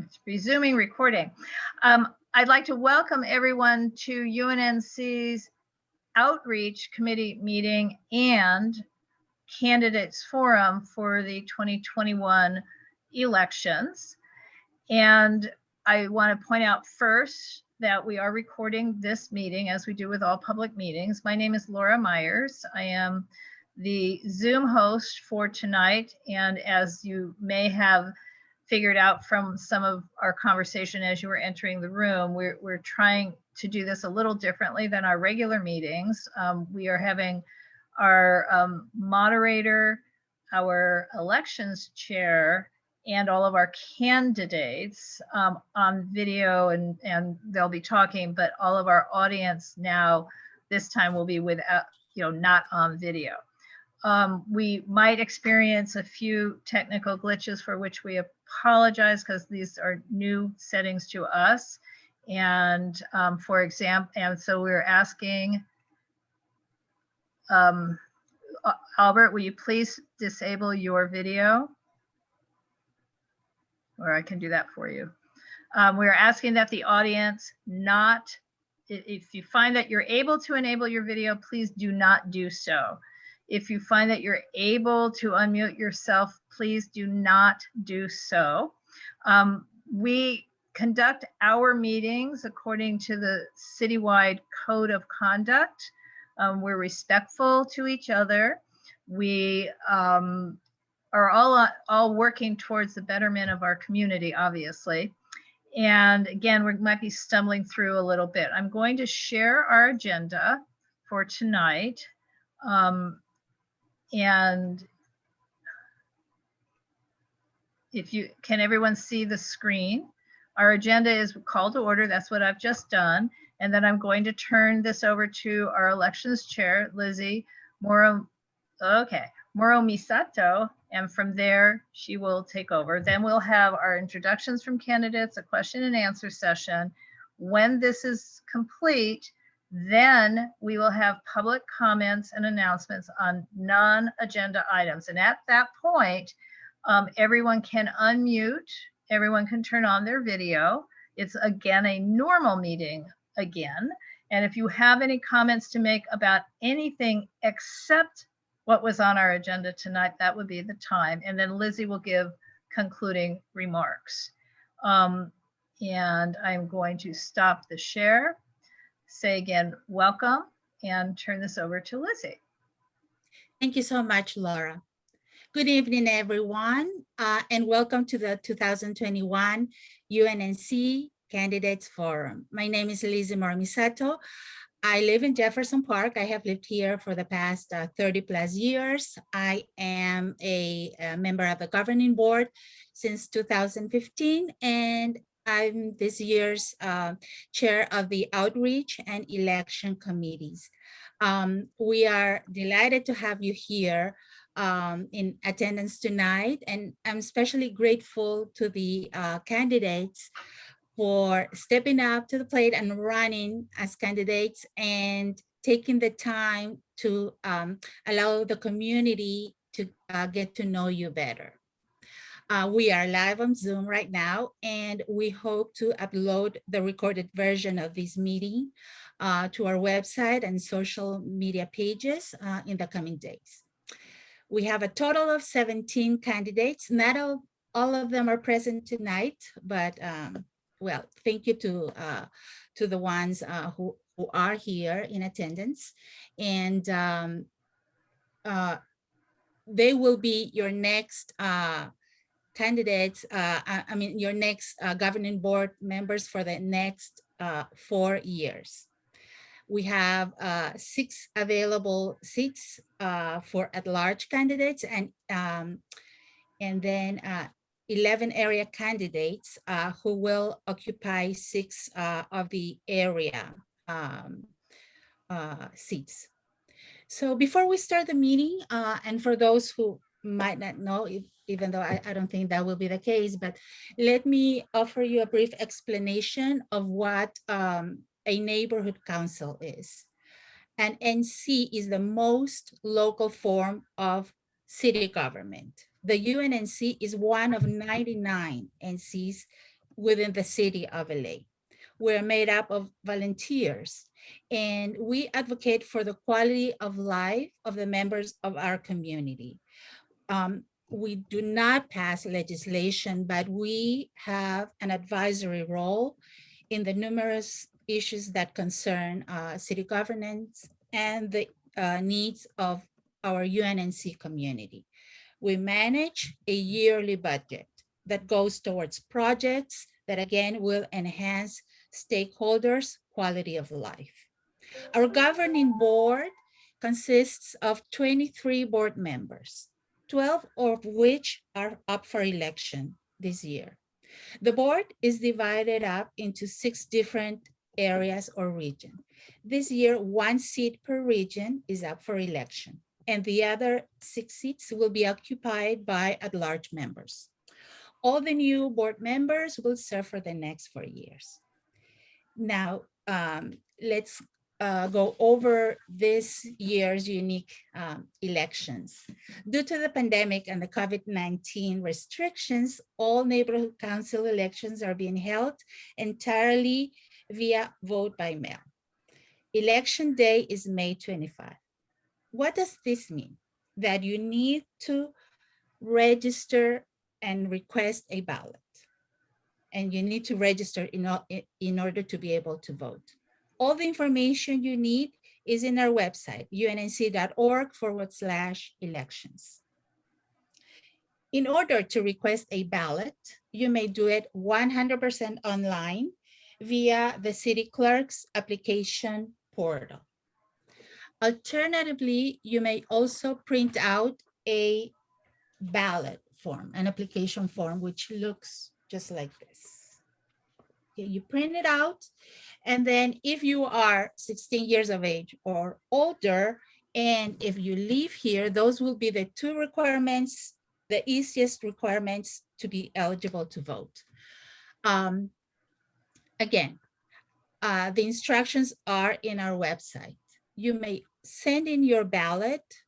I'm resuming recording. I'd like to welcome everyone to UNNC's Outreach Committee meeting and Candidates Forum for the 2021 elections. And I want to point out first that we are recording this meeting as we do with all public meetings. My name is Laura Myers. I am the Zoom host for tonight. And as you may have figured out from some of our conversation as you were entering the room, we're trying to do this a little differently than our regular meetings. We are having our moderator, our elections chair, and all of our candidates on video, and they'll be talking, but all of our audience now this time will be without, not on video. We might experience a few technical glitches for which we apologize because these are new settings to us. And for example, and so we're asking, Albert, will you please disable your video? Or I can do that for you. We're asking that the audience not, if you find that you're able to enable your video, please do not do so. If you find that you're able to unmute yourself, please do not do so. We conduct our meetings according to the citywide code of conduct. We're respectful to each other. We are all working towards the betterment of our community, obviously. And again, we might be stumbling through a little bit. I'm going to share our agenda for tonight. And can everyone see the screen? Our agenda is call to order. That's what I've just done. And then I'm going to turn this over to our elections chair, Lizzie Moro Misato. And from there, she will take over. Then we'll have our introductions from candidates, a question and answer session. When this is complete, then we will have public comments and announcements on non-agenda items. And at that point, everyone can unmute, everyone can turn on their video. It's again a normal meeting again. And if you have any comments to make about anything except what was on our agenda tonight, that would be the time. And then Lizzie will give concluding remarks. And I'm going to stop the share. Say again, welcome, and turn this over to Lizzie. Thank you so much, Laura. Good evening, everyone, and welcome to the 2021 UNNC Candidates Forum. My name is Lizzie Misato. I live in Jefferson Park. I have lived here for the past 30 plus years. I am a member of the governing board since 2015, and I'm this year's chair of the Outreach and Election Committees. We are delighted to have you here in attendance tonight, and I'm especially grateful to the candidates for stepping up to the plate and running as candidates and taking the time to allow the community to get to know you better. We are live on Zoom right now, and we hope to upload the recorded version of this meeting to our website and social media pages in the coming days. We have a total of 17 candidates. Not all of them are present tonight, but well, thank you to the ones who are here in attendance. And they will be your next candidates, your next governing board members for the next 4 years. We have 6 available seats for at-large candidates, and then 11 area candidates who will occupy 6 of the area seats. So before we start the meeting, and for those who might not know, even though I don't think that will be the case, but let me offer you a brief explanation of what a neighborhood council is. An NC is the most local form of city government. The UNNC is one of 99 NCs within the city of LA. We're made up of volunteers, and we advocate for the quality of life of the members of our community. We do not pass legislation, but we have an advisory role in the numerous issues that concern city governance and the needs of our UNNC community. We manage a yearly budget that goes towards projects that again will enhance stakeholders' quality of life. Our governing board consists of 23 board members, 12 of which are up for election this year. The board is divided up into 6 different areas or regions. This year, 1 seat per region is up for election, and the other 6 seats will be occupied by at-large members. All the new board members will serve for the next 4 years. Now, let's go over this year's unique elections. Due to the pandemic and the COVID-19 restrictions, all neighborhood council elections are being held entirely via vote by mail. Election day is May 25. What does this mean? That you need to register and request a ballot. And you need to register in order to be able to vote. All the information you need is in our website, unnc.org/elections. In order to request a ballot, you may do it 100% online via the city clerk's application portal. Alternatively, you may also print out a ballot form, an application form, which looks just like this. Okay, you print it out, and then if you are 16 years of age or older, and if you live here, those will be the 2 requirements, the easiest requirements to be eligible to vote. Again, the instructions are in our website. You may send in your ballot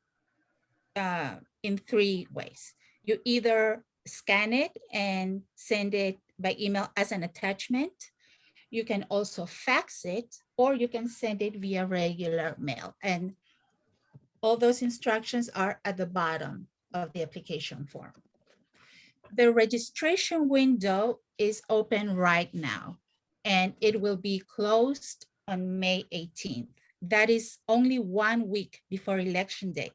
in 3 ways. You either scan it and send it by email as an attachment. You can also fax it, or you can send it via regular mail. And all those instructions are at the bottom of the application form. The registration window is open right now, and it will be closed on May 18th. That is only 1 week before election day.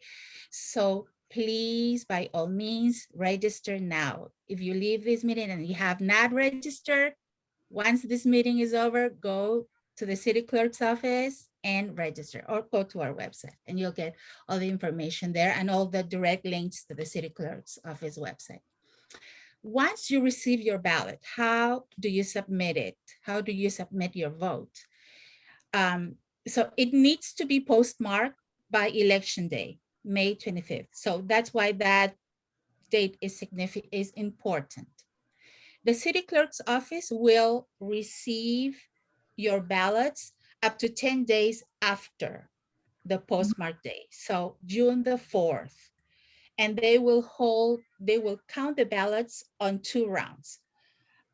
So please, by all means, register now. If you leave this meeting and you have not registered, once this meeting is over, go to the city clerk's office and register, or go to our website and you'll get all the information there and all the direct links to the city clerk's office website. Once you receive your ballot, how do you submit it? How do you submit your vote? So it needs to be postmarked by election day, May 25th. So that's why that date is significant, is important. The city clerk's office will receive your ballots up to 10 days after the postmark day. So June the 4th. And they will count the ballots on 2 rounds.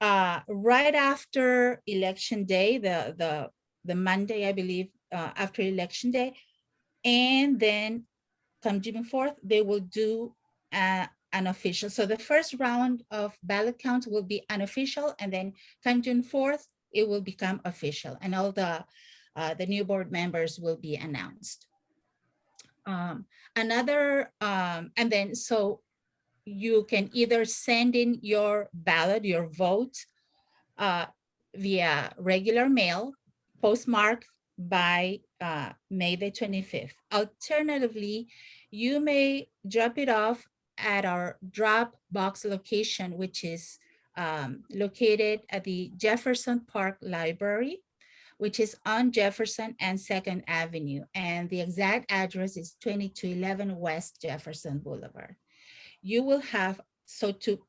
Right after election day, the Monday, I believe, after election day, and then come June 4th, they will do an official. So the first round of ballot counts will be unofficial, and then come June 4th, it will become official, and all the new board members will be announced. And then so you can either send in your ballot, your vote, via regular mail, postmarked by May the 25th. Alternatively, you may drop it off at our drop box location, which is located at the Jefferson Park Library, which is on Jefferson and 2nd Avenue. And the exact address is 2211 West Jefferson Boulevard. You will have, so to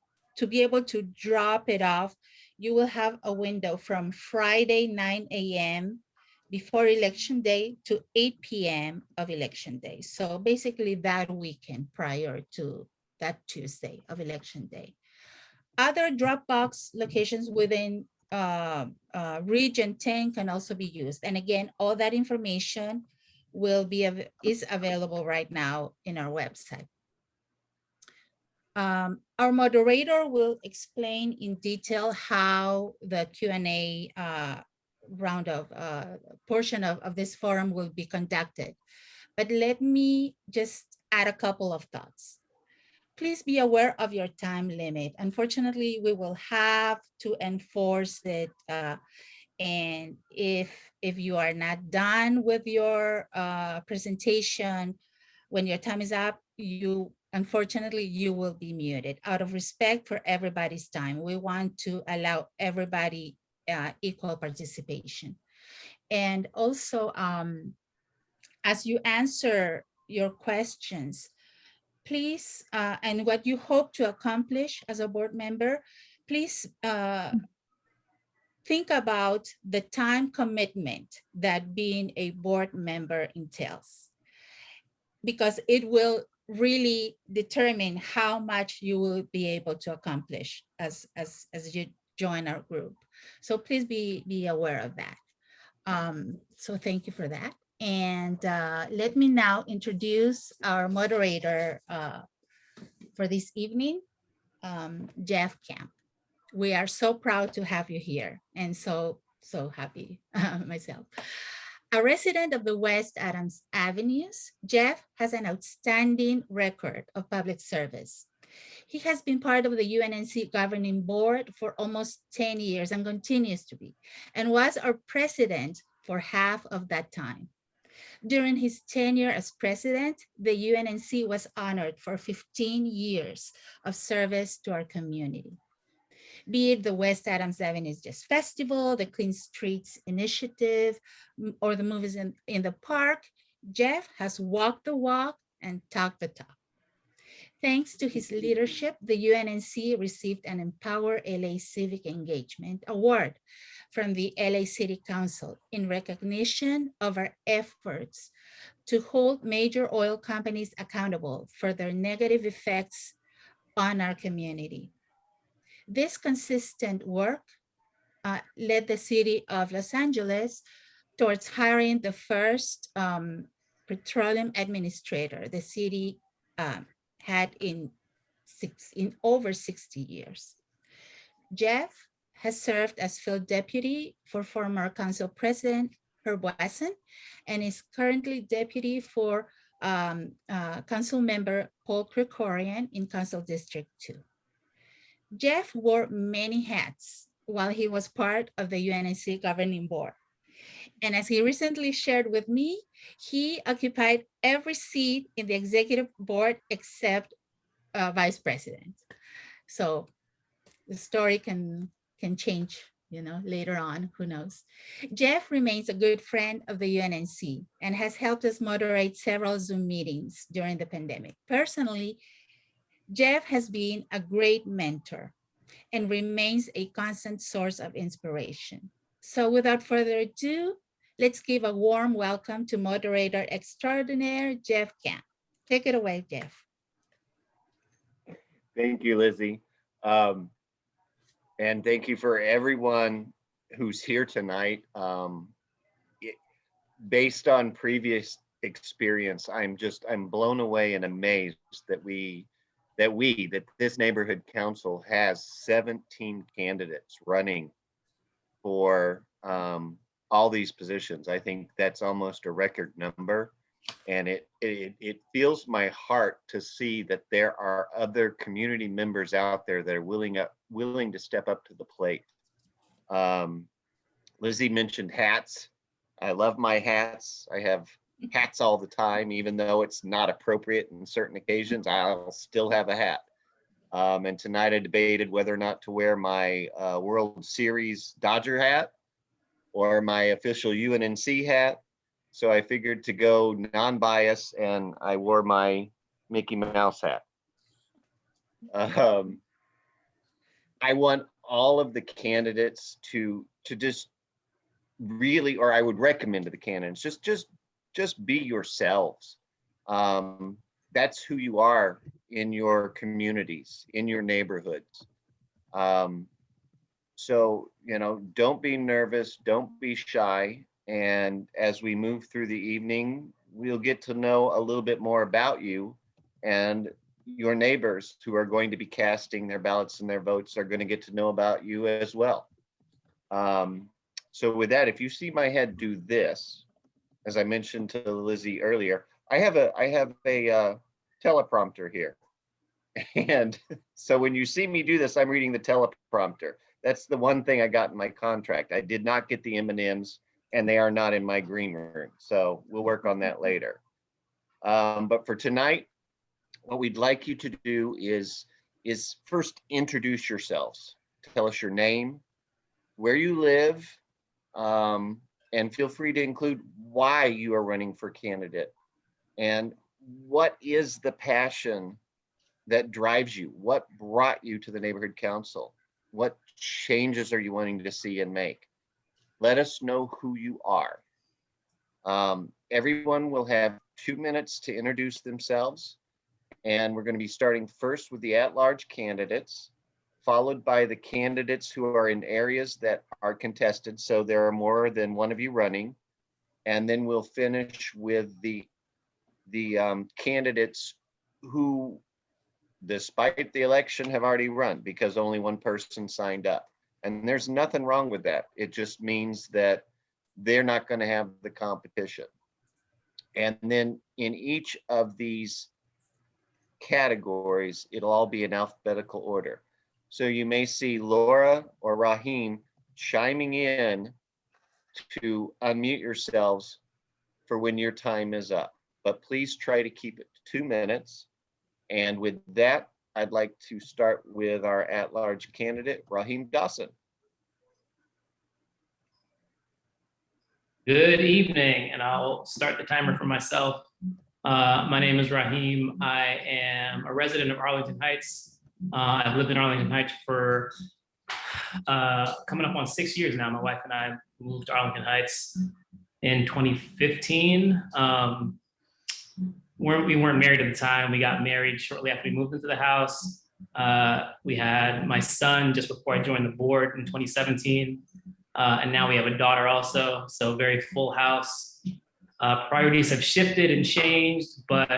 be able to drop it off, you will have a window from Friday, 9 a.m. before election day to 8 p.m. of election day. So basically that weekend prior to that Tuesday of election day. Other Dropbox locations within Region 10 can also be used. And again, all that information is available right now in our website. Our moderator will explain in detail how the Q&A round of portion of this forum will be conducted. But let me just add a couple of thoughts. Please be aware of your time limit. Unfortunately, we will have to enforce it. And if you are not done with your presentation, when your time is up, unfortunately, you will be muted. Out of respect for everybody's time, we want to allow everybody equal participation. And also, as you answer your questions, please, and what you hope to accomplish as a board member, please think about the time commitment that being a board member entails, because it will really determine how much you will be able to accomplish as you join our group. So please be aware of that. So thank you for that. And let me now introduce our moderator for this evening, Jeff Camp. We are so proud to have you here, and so happy myself. A resident of the West Adams Avenues, Jeff has an outstanding record of public service. He has been part of the UNNC governing board for almost 10 years and continues to be, and was our president for half of that time. During his tenure as president, the UNNC was honored for 15 years of service to our community. Be it the West Adams Avenues Jazz Festival, the Clean Streets Initiative, or the movies in the park, Jeff has walked the walk and talked the talk. Thanks to his leadership, the UNNC received an Empower LA Civic Engagement Award from the LA City Council in recognition of our efforts to hold major oil companies accountable for their negative effects on our community. This consistent work led the city of Los Angeles towards hiring the first petroleum administrator the city had in over 60 years. Jeff has served as field deputy for former council president Herb Wasson and is currently deputy for council member Paul Krikorian in Council District 2. Jeff wore many hats while he was part of the UNNC governing board. And as he recently shared with me, he occupied every seat in the executive board except vice president. So the story can change, later on, who knows. Jeff remains a good friend of the UNNC and has helped us moderate several Zoom meetings during the pandemic. Personally, Jeff has been a great mentor and remains a constant source of inspiration. So without further ado, let's give a warm welcome to moderator extraordinaire, Jeff Camp. Take it away, Jeff. Thank you, Lizzie. And thank you for everyone who's here tonight. Based on previous experience, I'm blown away and amazed that this neighborhood council has 17 candidates running for all these positions. I think that's almost a record number. And it fills my heart to see that there are other community members out there that are willing to step up to the plate. Lizzie mentioned hats. I love my hats. I have hats all the time, even though it's not appropriate in certain occasions. I'll still have a hat. And tonight I debated whether or not to wear my World Series Dodger hat or my official UNNC hat. So I figured to go non-biased, and I wore my Mickey Mouse hat. I want all of the candidates to just really, or I would recommend to the candidates, just be yourselves. That's who you are in your communities, in your neighborhoods. So, don't be nervous, don't be shy. And as we move through the evening, we'll get to know a little bit more about you, and your neighbors who are going to be casting their ballots and their votes are going to get to know about you as well. So with that, if you see my head do this, as I mentioned to Lizzie earlier, I have a teleprompter here. And so when you see me do this, I'm reading the teleprompter. That's the one thing I got in my contract. I did not get the M&Ms, and they are not in my green room. So we'll work on that later. But for tonight, what we'd like you to do is first introduce yourselves. Tell us your name, where you live, and feel free to include why you are running for candidate, and what is the passion that drives you? What brought you to the neighborhood council? What changes are you wanting to see and make? Let us know who you are. Everyone will have 2 minutes to introduce themselves, and we're going to be starting first with the at-large candidates, followed by the candidates who are in areas that are contested, so there are more than one of you running, and then we'll finish with the candidates who, despite the election, have already run because only one person signed up. And there's nothing wrong with that. It just means that they're not going to have the competition. And then in each of these categories, it'll all be in alphabetical order. So you may see Laura or Raheem chiming in to unmute yourselves for when your time is up. But please try to keep it 2 minutes. And with that, I'd like to start with our at-large candidate, Raheem Dawson. Good evening, and I'll start the timer for myself. My name is Raheem. I am a resident of Arlington Heights. I've lived in Arlington Heights for coming up on 6 years now. My wife and I moved to Arlington Heights in 2015. We weren't married at the time. We got married shortly after we moved into the house. We had my son just before I joined the board in 2017. And now we have a daughter also, so very full house. Priorities have shifted and changed, but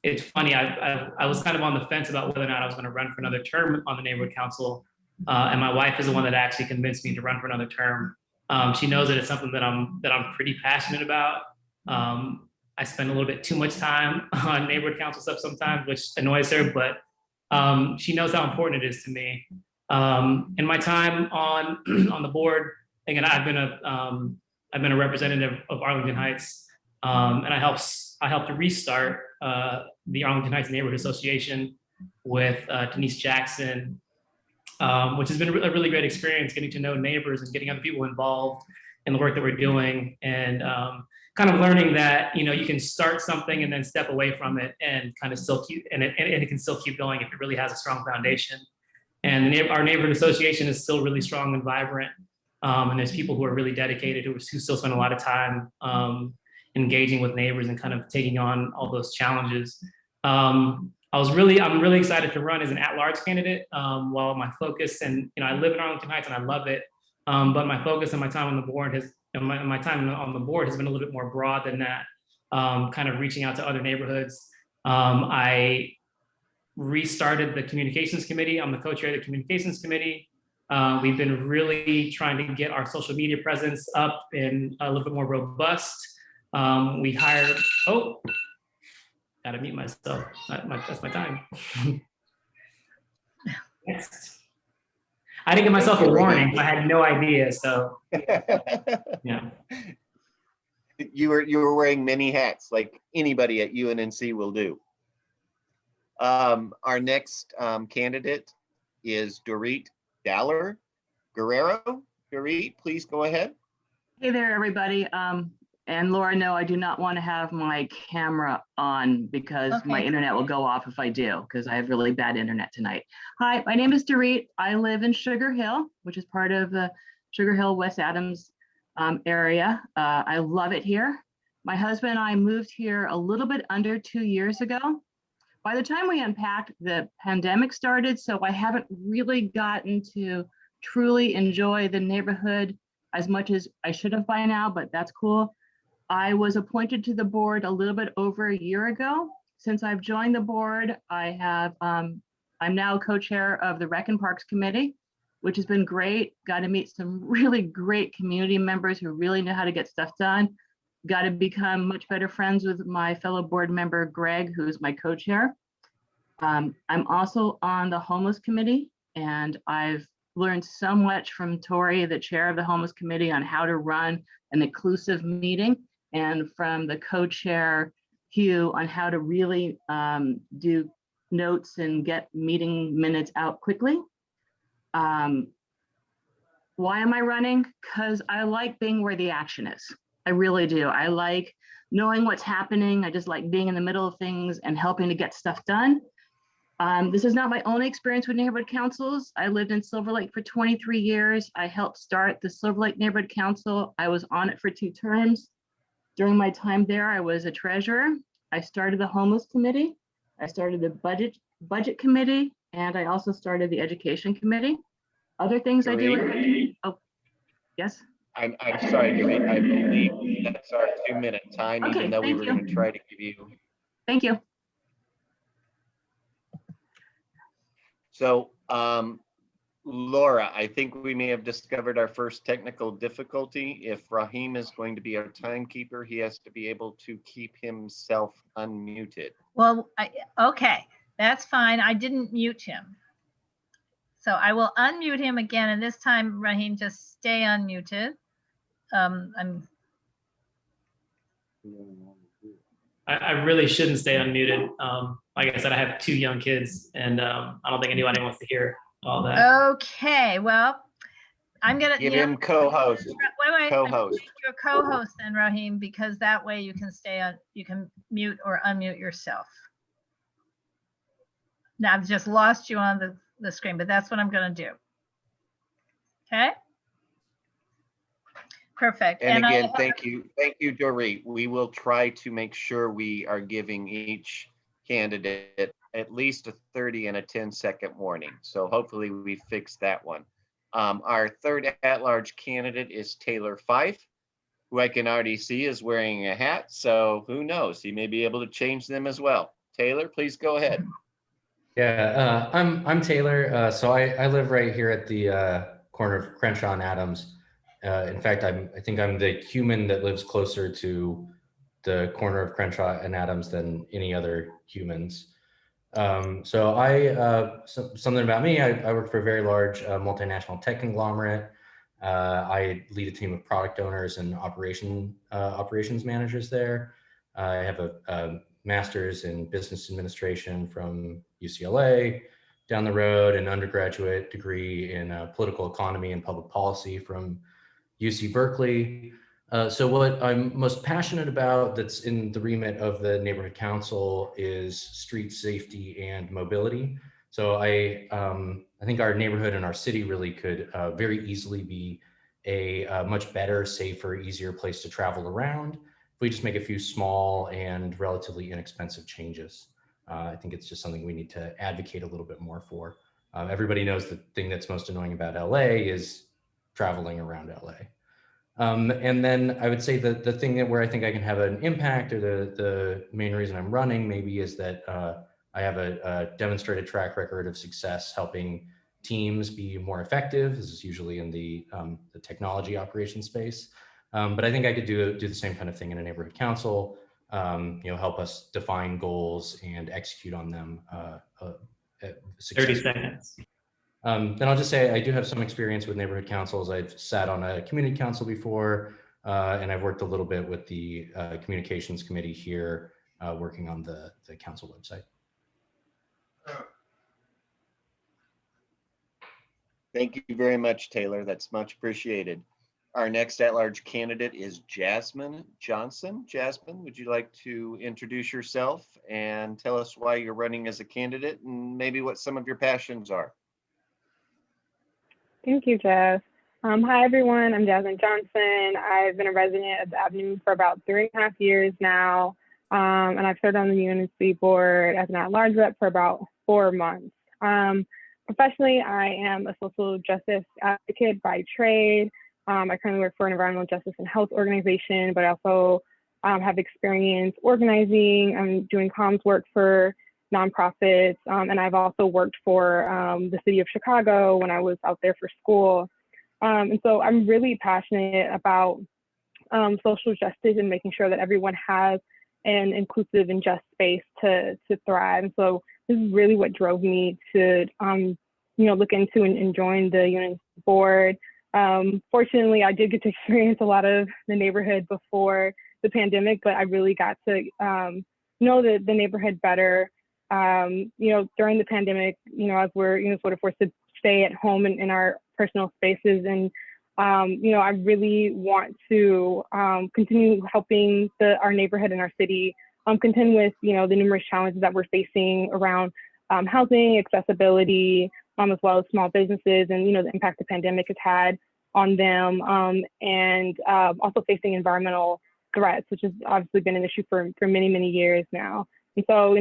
it's funny, I was kind of on the fence about whether or not I was going to run for another term on the neighborhood council. And my wife is the one that actually convinced me to run for another term. She knows that it's something that I'm pretty passionate about. I spend a little bit too much time on neighborhood council stuff sometimes, which annoys her, but she knows how important it is to me. In my time on the board, again, I've been a representative of Arlington Heights, and I helped to restart the Arlington Heights Neighborhood Association with Denise Jackson, which has been a really great experience, getting to know neighbors and getting other people involved in the work that we're doing, and kind of learning that you can start something and then step away from it and kind of still keep and it can still keep going if it really has a strong foundation. And our neighborhood association is still really strong and vibrant, and there's people who are really dedicated who still spend a lot of time engaging with neighbors and kind of taking on all those challenges. I'm really excited to run as an at-large candidate. While my focus, and I live in Arlington Heights and I love it, but my focus and my time on the board has been a little bit more broad than that. Kind of reaching out to other neighborhoods. I restarted the communications committee. I'm the co-chair of the communications committee. We've been really trying to get our social media presence up and a little bit more robust. We hired, gotta mute myself. That's my time. Next. I didn't give myself a warning. I had no idea, so yeah. You were wearing many hats like anybody at UNNC will do. Our next candidate is Dorit Dallar. Guerrero. Dorit, please go ahead. Hey there, everybody. And Laura, no, I do not want to have my camera on because my internet will go off if I do, because I have really bad internet tonight. Hi, my name is Dorit. I live in Sugar Hill, which is part of the Sugar Hill, West Adams area. I love it here. My husband and I moved here a little bit under 2 years ago. By the time we unpacked, the pandemic started, so I haven't really gotten to truly enjoy the neighborhood as much as I should have by now, but that's cool. I was appointed to the board a little bit over a year ago. Since I've joined the board, I'm now co-chair of the Rec and Parks Committee, which has been great. Got to meet some really great community members who really know how to get stuff done. Got to become much better friends with my fellow board member, Greg, who's my co-chair. I'm also on the homeless committee, and I've learned so much from Tori, the chair of the homeless committee, on how to run an inclusive meeting, and from the co-chair, Hugh, on how to really do notes and get meeting minutes out quickly. Why am I running? Because I like being where the action is. I really do. I like knowing what's happening. I just like being in the middle of things and helping to get stuff done. This is not my only experience with neighborhood councils. I lived in Silver Lake for 23 years. I helped start the Silver Lake Neighborhood Council. I was on it for 2 terms. During my time there, I was a treasurer. I started the homeless committee. I started the budget committee, and I also started the education committee. Other things I do. Oh, yes. I'm sorry, Dorit. I believe that's our 2-minute time, Okay, even though we thank were you. going to try to give you. Thank you. So, Laura, I think we may have discovered our first technical difficulty. If Raheem is going to be our timekeeper, he has to be able to keep himself unmuted. Well, okay, that's fine. I didn't mute him. So I will unmute him again, and this time, Raheem, just stay unmuted. I really shouldn't stay unmuted. Like I said, I have 2 young kids, and I don't think anybody wants to hear all that. Okay, well, I'm gonna Give him co-host. Wait, Co-host. you're co-host then, Raheem, because that way you can stay on. You can mute or unmute yourself. Now I've just lost you on the screen, but that's what I'm gonna do. Okay. Perfect. And again, thank you, Dorit. We will try to make sure we are giving each candidate at least a 30 and a 10-second warning. So hopefully we fix that one. Our third at-large candidate is Taylor Fife, who I can already see is wearing a hat. So who knows? He may be able to change them as well. Taylor, please go ahead. Yeah, I'm Taylor. So I live right here at the corner of Crenshaw and Adams. In fact, I think I'm the human that lives closer to the corner of Crenshaw and Adams than any other humans. So something about me, I work for a very large multinational tech conglomerate. I lead a team of product owners and operations managers there. I have a master's in business administration from UCLA. Down the road, an undergraduate degree in political economy and public policy from UC Berkeley. So what I'm most passionate about that's in the remit of the neighborhood council is street safety and mobility. So I think our neighborhood and our city really could very easily be a much better, safer, easier place to travel around if we just make a few small and relatively inexpensive changes. I think it's just something we need to advocate a little bit more for. Everybody knows the thing that's most annoying about LA is traveling around LA. And then I would say that the thing where I think I can have an impact, or the main reason I'm running maybe, is that I have a demonstrated track record of success helping teams be more effective. This is usually in the technology operations space. But I think I could do the same kind of thing in a neighborhood council, help us define goals and execute on them. 30 seconds. Then I'll just say I do have some experience with neighborhood councils. I've sat on a community council before, and I've worked a little bit with the communications committee here, working on the council website. Thank you very much, Taylor. That's much appreciated. Our next at-large candidate is Jasmine Johnson. Jasmine, would you like to introduce yourself and tell us why you're running as a candidate and maybe what some of your passions are? Thank you, Jeff. Hi, everyone. I'm Jasmine Johnson. I've been a resident of the Avenue for about 3.5 years now. and I've served on the UNNC board as an at-large rep for about 4 months. Professionally, I am a social justice advocate by trade. I currently work for an environmental justice and health organization, but I also have experience organizing and doing comms work for nonprofits. And I've also worked for the city of Chicago when I was out there for school. And so I'm really passionate about social justice and making sure that everyone has an inclusive and just space to thrive. And so this is really what drove me to, look into and join the UNNC board. Fortunately, I did get to experience a lot of the neighborhood before the pandemic, but I really got to know the neighborhood better. During the pandemic, as we're, sort of forced to stay at home in our personal spaces. And, I really want to continue helping our neighborhood and our city contend with, the numerous challenges that we're facing around housing, accessibility, as well as small businesses and, the impact the pandemic has had on them, and also facing environmental threats, which has obviously been an issue for many, many years now. And so,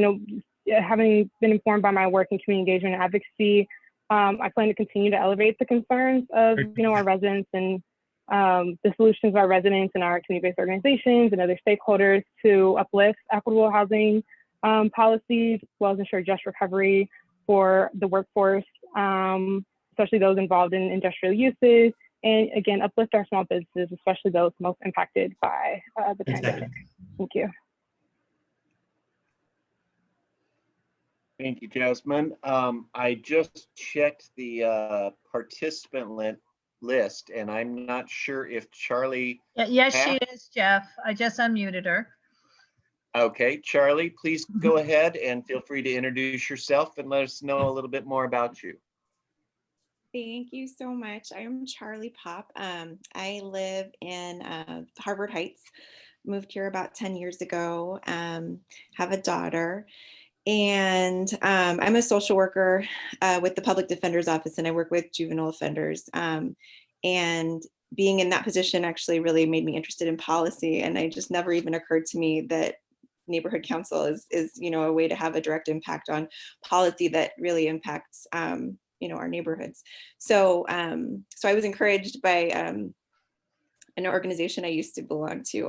having been informed by my work in community engagement and advocacy, I plan to continue to elevate the concerns of, our residents and the solutions of our residents and our community-based organizations and other stakeholders to uplift equitable housing policies, as well as ensure just recovery for the workforce, especially those involved in industrial uses, and again, uplift our small businesses, especially those most impacted by the pandemic. Thank you. Thank you, Jasmine. I just checked the participant list, and I'm not sure if Charlie. Yes, she is, Jeff. I just unmuted her. Okay, Charlie, please go ahead and feel free to introduce yourself and let us know a little bit more about you. Thank you so much. I'm Charlie Popp. I live in Harvard Heights, moved here about 10 years ago, have a daughter. And I'm a social worker with the Public Defender's Office, and I work with juvenile offenders. And being in that position actually really made me interested in policy. And it just never even occurred to me that neighborhood council is a way to have a direct impact on policy that really impacts our neighborhoods. So I was encouraged by an organization I used to belong to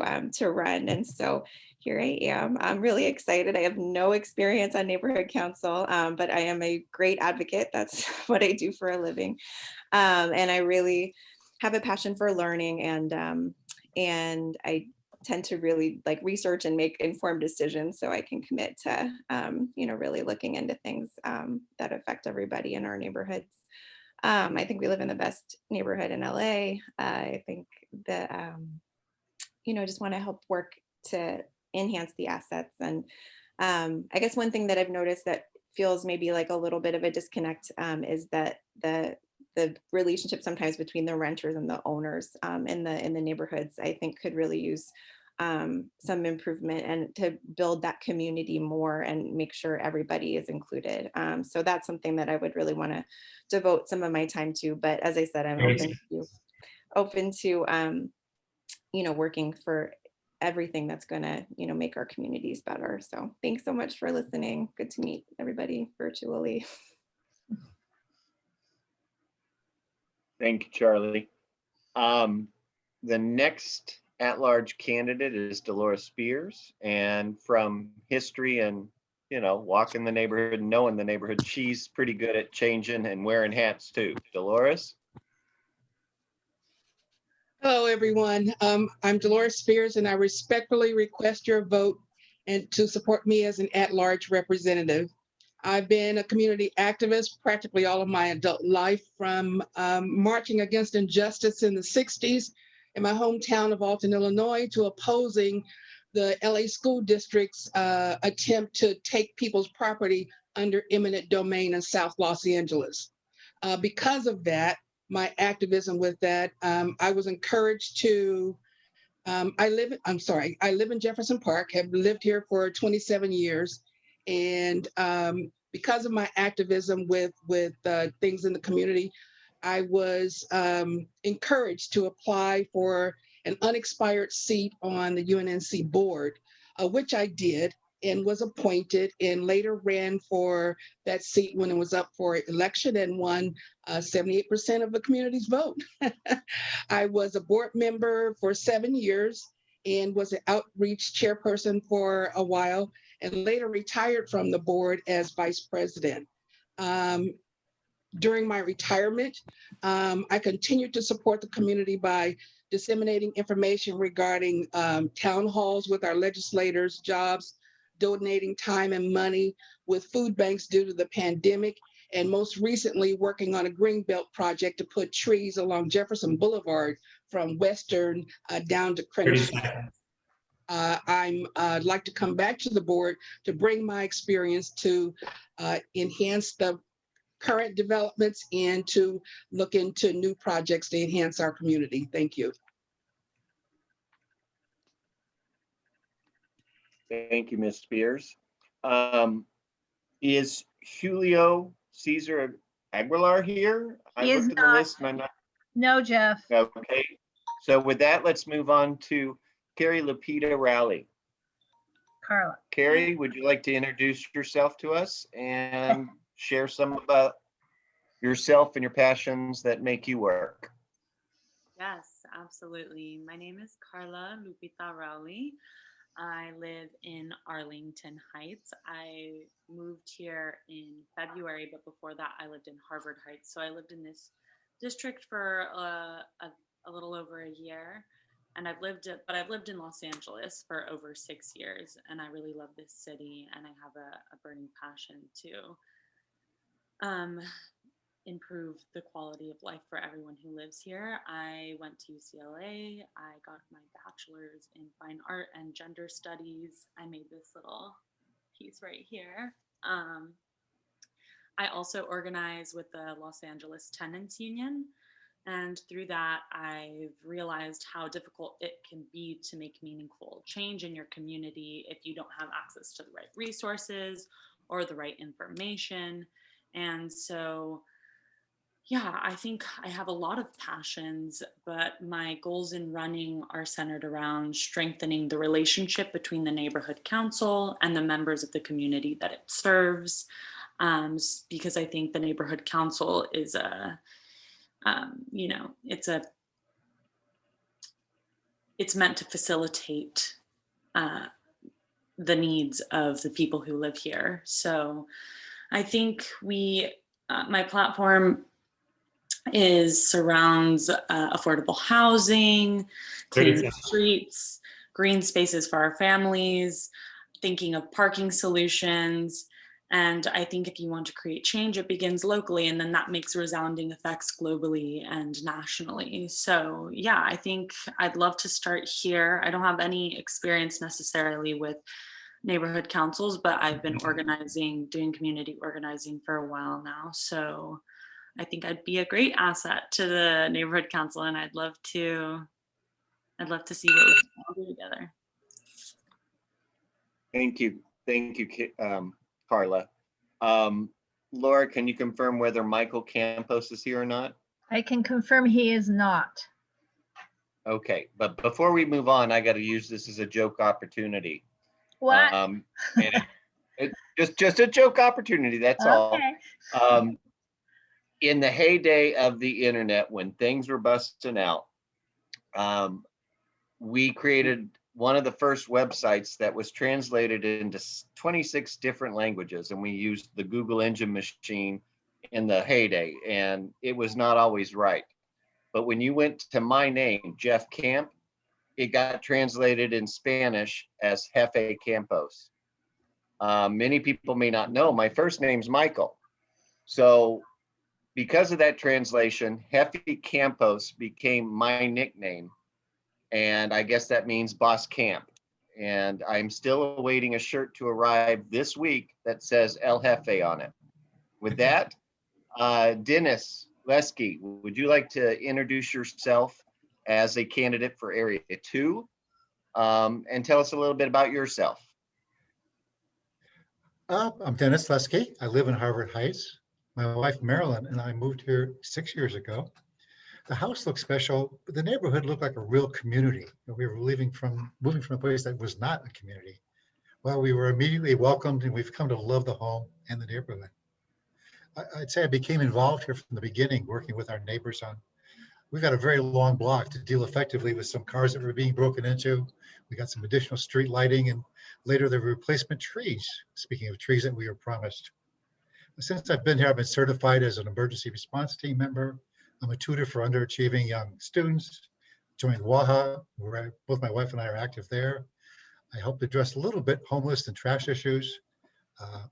run. And so here I am. I'm really excited. I have no experience on neighborhood council, but I am a great advocate. That's what I do for a living. And I really have a passion for learning, and I tend to really research and make informed decisions so I can commit to, really looking into things that affect everybody in our neighborhoods. I think we live in the best neighborhood in LA. I think that, just want to help work to enhance the assets. And I guess one thing that I've noticed that feels maybe like a little bit of a disconnect is that the relationship sometimes between the renters and the owners in the neighborhoods, I think could really use some improvement, and to build that community more and make sure everybody is included. So that's something that I would really want to devote some of my time to. But as I said, I'm open to working for everything that's going to, make our communities better. So thanks so much for listening. Good to meet everybody virtually. Thank you, Charlie. The next at-large candidate is Dolores Spears, and from history and walking the neighborhood and knowing the neighborhood, she's pretty good at changing and wearing hats too. Dolores? Hello, everyone. I'm Dolores Spears, and I respectfully request your vote and to support me as an at-large representative. I've been a community activist practically all of my adult life, from marching against injustice in the 60s in my hometown of Alton, Illinois, to opposing the LA school district's attempt to take people's property under eminent domain in South Los Angeles. Because of that, my activism with that, I was encouraged to, I live in Jefferson Park, have lived here for 27 years. And because of my activism with things in the community, I was encouraged to apply for an unexpired seat on the UNNC board. which I did and was appointed, and later ran for that seat when it was up for election and won 78% of the community's vote. I was a board member for 7 years and was an outreach chairperson for a while, and later retired from the board as vice president. During my retirement, I continued to support the community by disseminating information regarding town halls with our legislators, jobs, donating time and money with food banks due to the pandemic, and most recently working on a greenbelt project to put trees along Jefferson Boulevard from Western down to Crenshaw. I'd like to come back to the board to bring my experience to enhance the current developments and to look into new projects to enhance our community. Thank you. Thank you, Ms. Spears. Is Julio Cesar Aguilar here? I He is looked at the not. list and I'm not. No, Jeff. Okay, so with that, let's move on to Carrie Lupita Rowley. Carla. Carrie, would you like to introduce yourself to us and share some about yourself and your passions that make you work? Yes, absolutely. My name is Carla Lupita Rowley. I live in Arlington Heights. I moved here in February, but before that I lived in Harvard Heights. So I lived in this district for a little over a year. And I've lived in Los Angeles for over 6 years, and I really love this city, and I have a burning passion to improve the quality of life for everyone who lives here. I went to UCLA. I got my bachelor's in fine art and gender studies. I made this little piece right here. I also organize with the Los Angeles Tenants Union. And through that, I've realized how difficult it can be to make meaningful change in your community if you don't have access to the right resources or the right information. And so, yeah, I think I have a lot of passions, but my goals in running are centered around strengthening the relationship between the neighborhood council and the members of the community that it serves. Because I think the neighborhood council is it's meant to facilitate the needs of the people who live here. So I think my platform surrounds affordable housing, clean streets, green spaces for our families, thinking of parking solutions. And I think if you want to create change, it begins locally, and then that makes resounding effects globally and nationally. So yeah, I think I'd love to start here. I don't have any experience necessarily with neighborhood councils, but I've been doing community organizing for a while now. So I think I'd be a great asset to the neighborhood council, and I'd love to see what we can all do together. Thank you, Carla. Laura, can you confirm whether Michael Campos is here or not? I can confirm he is not. Okay, but before we move on, I got to use this as a joke opportunity. What? And just a joke opportunity, that's all. In the heyday of the internet, when things were busting out, we created one of the first websites that was translated into 26 different languages, and we used the Google engine machine in the heyday, and it was not always right. But when you went to my name, Jeff Camp, it got translated in Spanish as Jefe Campos. Many people may not know my first name's Michael. So because of that translation, Jefe Campos became my nickname. And I guess that means Boss Camp. And I'm still awaiting a shirt to arrive this week that says El Jefe on it. With that, Dennis Lesky, would you like to introduce yourself as a candidate for Area 2 and tell us a little bit about yourself? I'm Dennis Lesky. I live in Harvard Heights. My wife, Marilyn, and I moved here 6 years ago. The house looked special, but the neighborhood looked like a real community. We were moving from a place that was not a community. Well, we were immediately welcomed and we've come to love the home and the neighborhood. I'd say I became involved here from the beginning, working with our neighbors on, we've got a very long block to deal effectively with some cars that were being broken into. We got some additional street lighting and later the replacement trees, speaking of trees that we were promised. Since I've been here, I've been certified as an emergency response team member. I'm a tutor for underachieving young students. Joined WAHA, where both my wife and I are active there. I helped address a little bit homeless and trash issues.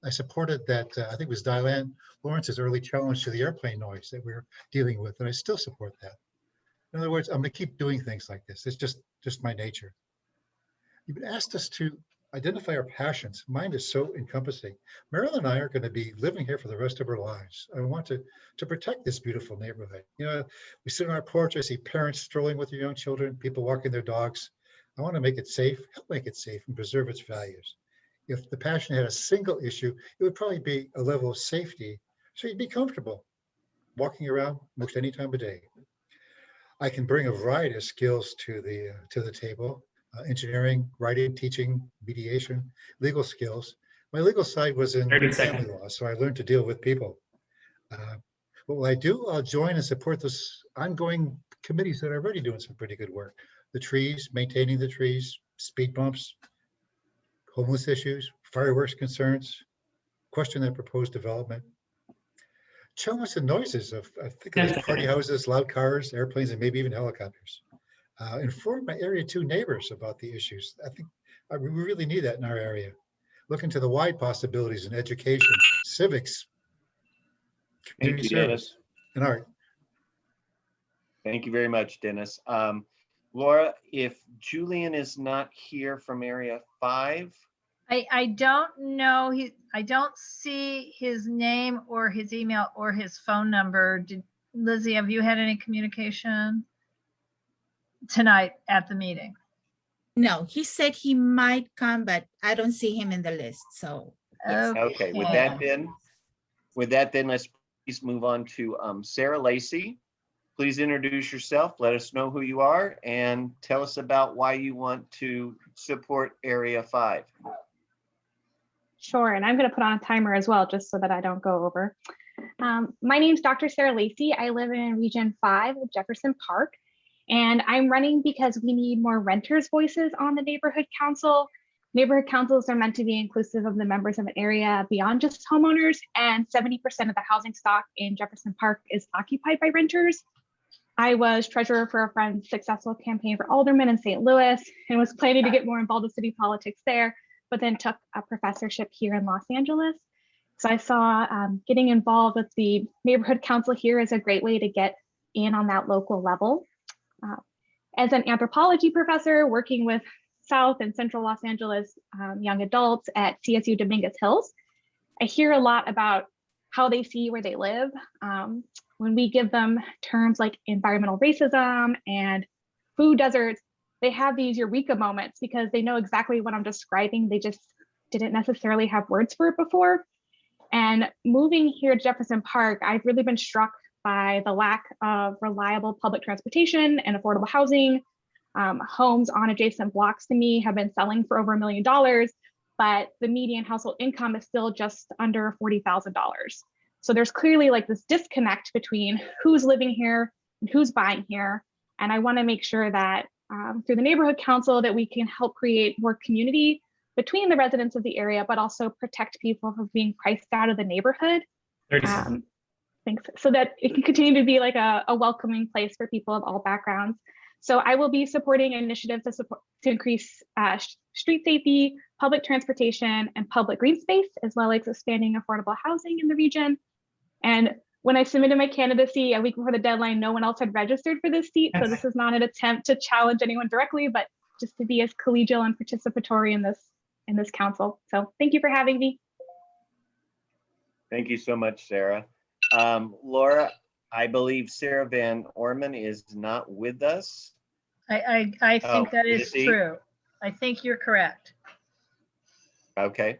I supported that, I think it was Diane Lawrence's early challenge to the airplane noise that we're dealing with, and I still support that. In other words, I'm gonna keep doing things like this. It's just my nature. You've asked us to identify our passions. Mine is so encompassing. Marilyn and I are gonna be living here for the rest of our lives. I want to protect this beautiful neighborhood. You know, we sit on our porch, I see parents strolling with their young children, people walking their dogs. I wanna make it safe, help make it safe and preserve its values. If the passion had a single issue, it would probably be a level of safety. So you'd be comfortable walking around most any time of day. I can bring a variety of skills to the table, engineering, writing, teaching, mediation, legal skills. My legal side was in family law, so I learned to deal with people. What will I do? I'll join and support those ongoing committees that are already doing some pretty good work. The trees, maintaining the trees, speed bumps, homeless issues, fireworks concerns, question that proposed development. Challenge the noises of, I think of those party houses, loud cars, airplanes, and maybe even helicopters. Inform my area 2 neighbors about the issues. I think we really need that in our area. Look into the wide possibilities in education, civics, community service, and art. Thank you very much, Dennis. Laura, if Julian is not here from area 5. I don't know. I don't see his name or his email or his phone number. Lizzie, have you had any communication tonight at the meeting? No, he said he might come, but I don't see him in the list. So yes. Okay. With that then, let's please move on to Sarah Lacey. Please introduce yourself. Let us know who you are and tell us about why you want to support Area 5. Sure, and I'm going to put on a timer as well, just so that I don't go over. My name is Dr. Sarah Lacey. I live in Region 5 of Jefferson Park, and I'm running because we need more renters' voices on the neighborhood council. Neighborhood councils are meant to be inclusive of the members of an area beyond just homeowners, and 70% of the housing stock in Jefferson Park is occupied by renters. I was treasurer for a friend's successful campaign for alderman in St. Louis and was planning to get more involved with city politics there, but then took a professorship here in Los Angeles. So I saw getting involved with the neighborhood council here is a great way to get in on that local level. As an anthropology professor working with South and Central Los Angeles young adults at CSU Dominguez Hills, I hear a lot about how they see where they live. When we give them terms like environmental racism and food deserts, they have these eureka moments because they know exactly what I'm describing. They just didn't necessarily have words for it before. And moving here to Jefferson Park, I've really been struck by the lack of reliable public transportation and affordable housing. Homes on adjacent blocks to me have been selling for over $1 million, but the median household income is still just under $40,000. So there's clearly like this disconnect between who's living here and who's buying here. And I want to make sure that through the neighborhood council that we can help create more community between the residents of the area, but also protect people from being priced out of the neighborhood. Thanks. So that it can continue to be like a welcoming place for people of all backgrounds. So I will be supporting initiatives to increase street safety, public transportation, and public green space, as well as expanding affordable housing in the region. And when I submitted my candidacy a week before the deadline, no one else had registered for this seat. So this is not an attempt to challenge anyone directly, but just to be as collegial and participatory in this council. So thank you for having me. Thank you so much, Sarah. Laura, I believe Sarah Van Orman is not with us. I think that is true. I think you're correct. Okay.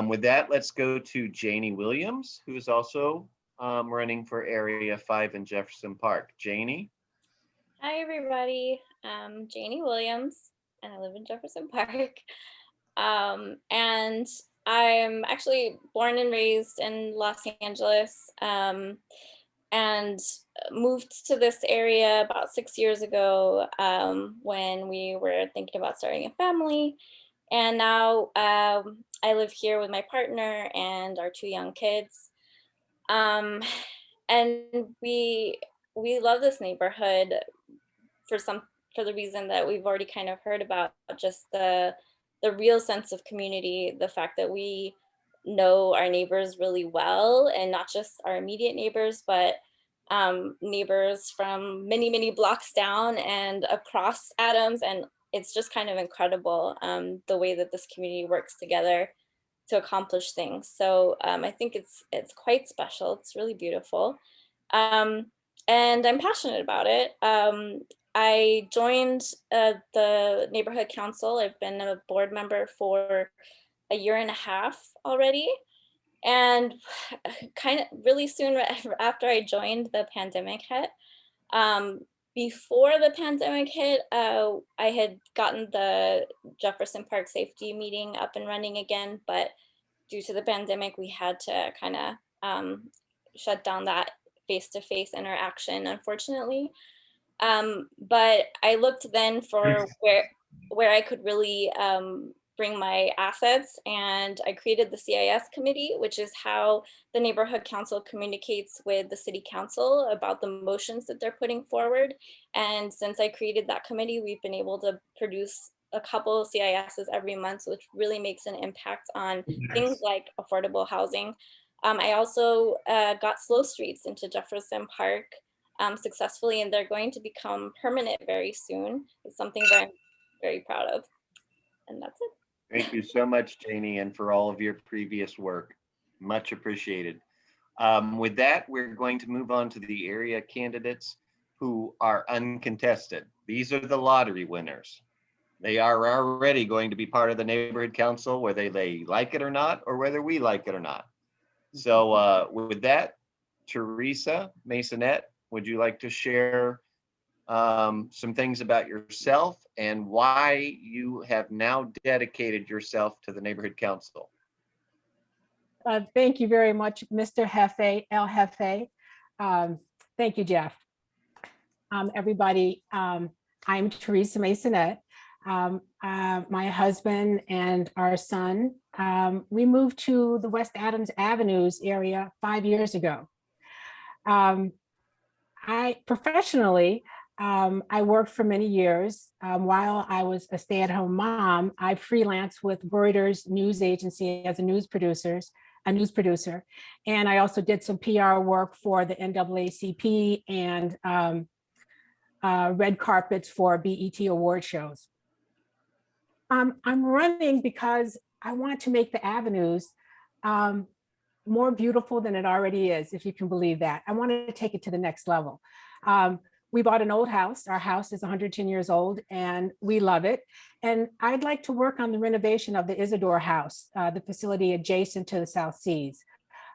With that, let's go to Janie Williams, who is also running for Area 5 in Jefferson Park. Janie? Hi, everybody. I'm Janie Williams, and I live in Jefferson Park. And I'm actually born and raised in Los Angeles, and moved to this area about 6 years ago, when we were thinking about starting a family. And now I live here with my partner and our 2 young kids. And we love this neighborhood for the reason that we've already kind of heard about, just the real sense of community, the fact that we know our neighbors really well, and not just our immediate neighbors, but neighbors from many blocks down and across Adams. And it's just kind of incredible, the way that this community works together to accomplish things. So I think it's quite special. It's really beautiful. And I'm passionate about it. I joined the neighborhood council. I've been a board member for a year and a half already. And kind of really soon after I joined, the pandemic hit. Before the pandemic hit, I had gotten the Jefferson Park safety meeting up and running again, but due to the pandemic, we had to kind of shut down that face-to-face interaction, unfortunately. But I looked then for where I could really bring my assets, and I created the CIS committee, which is how the neighborhood council communicates with the city council about the motions that they're putting forward. And since I created that committee, we've been able to produce a couple of CISs every month, which really makes an impact on things like affordable housing. I also got slow streets into Jefferson Park successfully, and they're going to become permanent very soon. It's something that I'm very proud of. And that's it. Thank you so much, Janie, and for all of your previous work. Much appreciated. With that, we're going to move on to the area candidates who are uncontested. These are the lottery winners. They are already going to be part of the neighborhood council, whether they like it or not, or whether we like it or not. So with that, Teresa Masonette, would you like to share some things about yourself and why you have now dedicated yourself to the neighborhood council? Thank you very much, Mr. Jefe, El Jefe. Thank you, Jeff. Everybody, I'm Teresa Masonette. My husband and our son, we moved to the West Adams Avenues area 5 years ago. Professionally, I worked for many years. While I was a stay-at-home mom, I freelanced with Reuters news agency as a news producer. And I also did some PR work for the NAACP and red carpets for BET award shows. I'm running because I want to make the Avenues more beautiful than it already is, if you can believe that. I want to take it to the next level. We bought an old house. Our house is 110 years old and we love it. And I'd like to work on the renovation of the Isidore House, the facility adjacent to the South Seas.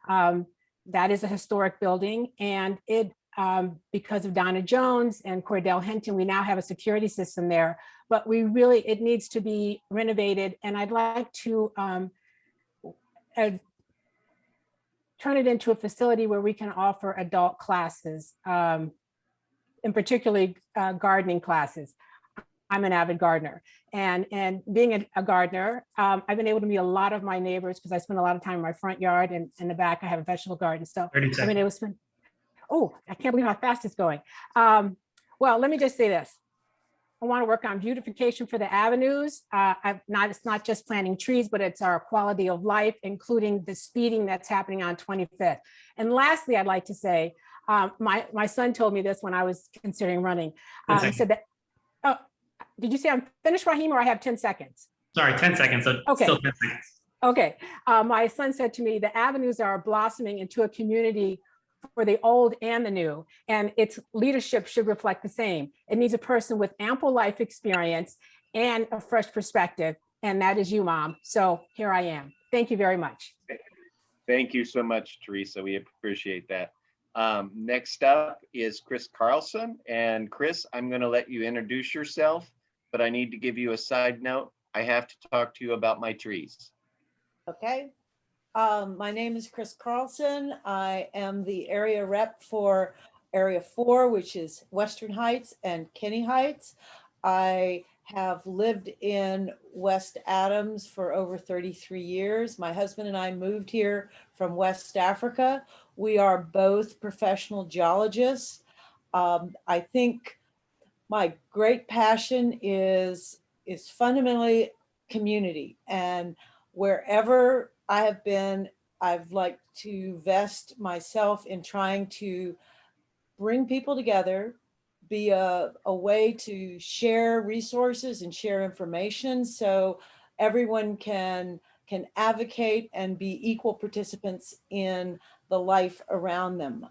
That is a historic building, and it, because of Donna Jones and Cordell Hinton, we now have a security system there, but it needs to be renovated. And I'd like to turn it into a facility where we can offer adult classes, and particularly gardening classes. I'm an avid gardener, and being a gardener, I've been able to meet a lot of my neighbors because I spend a lot of time in my front yard, and in the back I have a vegetable garden. So I've been able to spend, oh, I can't believe how fast it's going. Well, let me just say this. I want to work on beautification for the avenues. It's not just planting trees, but it's our quality of life, including the speeding that's happening on 25th. And lastly, I'd like to say, my son told me this when I was considering running. He said that, oh, did you say I'm finished, Raheem, or I have 10 seconds? Sorry, 10 seconds, so okay. Still 10 seconds. Okay, my son said to me, the avenues are blossoming into a community for the old and the new, and its leadership should reflect the same. It needs a person with ample life experience and a fresh perspective, and that is you, Mom. So here I am. Thank you very much. Thank you so much, Teresa. We appreciate that. Next up is Chris Carlson. And Chris, I'm going to let you introduce yourself, but I need to give you a side note. I have to talk to you about my trees. Okay. My name is Chris Carlson. I am the area rep for Area 4, which is Western Heights and Kenny Heights. I have lived in West Adams for over 33 years. My husband and I moved here from West Africa. We are both professional geologists. I think my great passion is fundamentally community, and wherever I have been, I've liked to vest myself in trying to bring people together, be a way to share resources and share information so everyone can advocate and be equal participants in the life around them.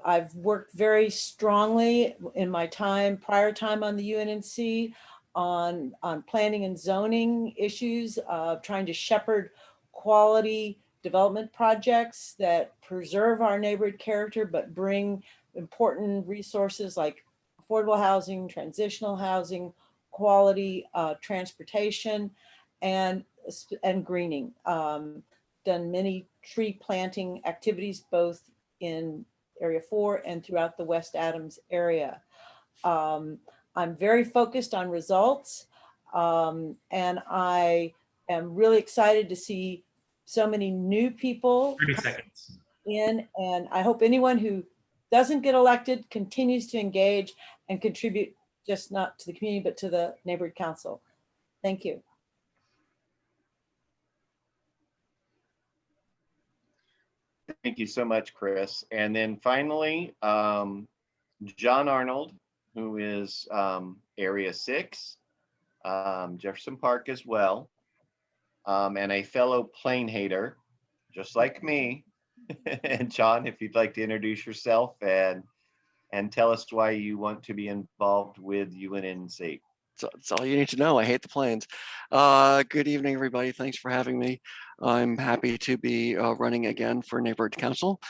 I've worked very strongly in my prior time on the UNNC on planning and zoning issues, trying to shepherd quality development projects that preserve our neighborhood character, but bring important resources like affordable housing, transitional housing, quality transportation, and greening. Done many tree planting activities, both in Area 4 and throughout the West Adams area. I'm very focused on results, and I am really excited to see so many new people 30 seconds. in, and I hope anyone who doesn't get elected continues to engage and contribute, just not to the community, but to the neighborhood council. Thank you. Thank you so much, Chris. And then finally, John Arnold, who is Area 6, Jefferson Park as well, and a fellow plane hater, just like me. And John, if you'd like to introduce yourself and tell us why you want to be involved with UNNC. That's all you need to know. I hate the planes. Good evening, everybody. Thanks for having me. I'm happy to be running again for Neighborhood Council,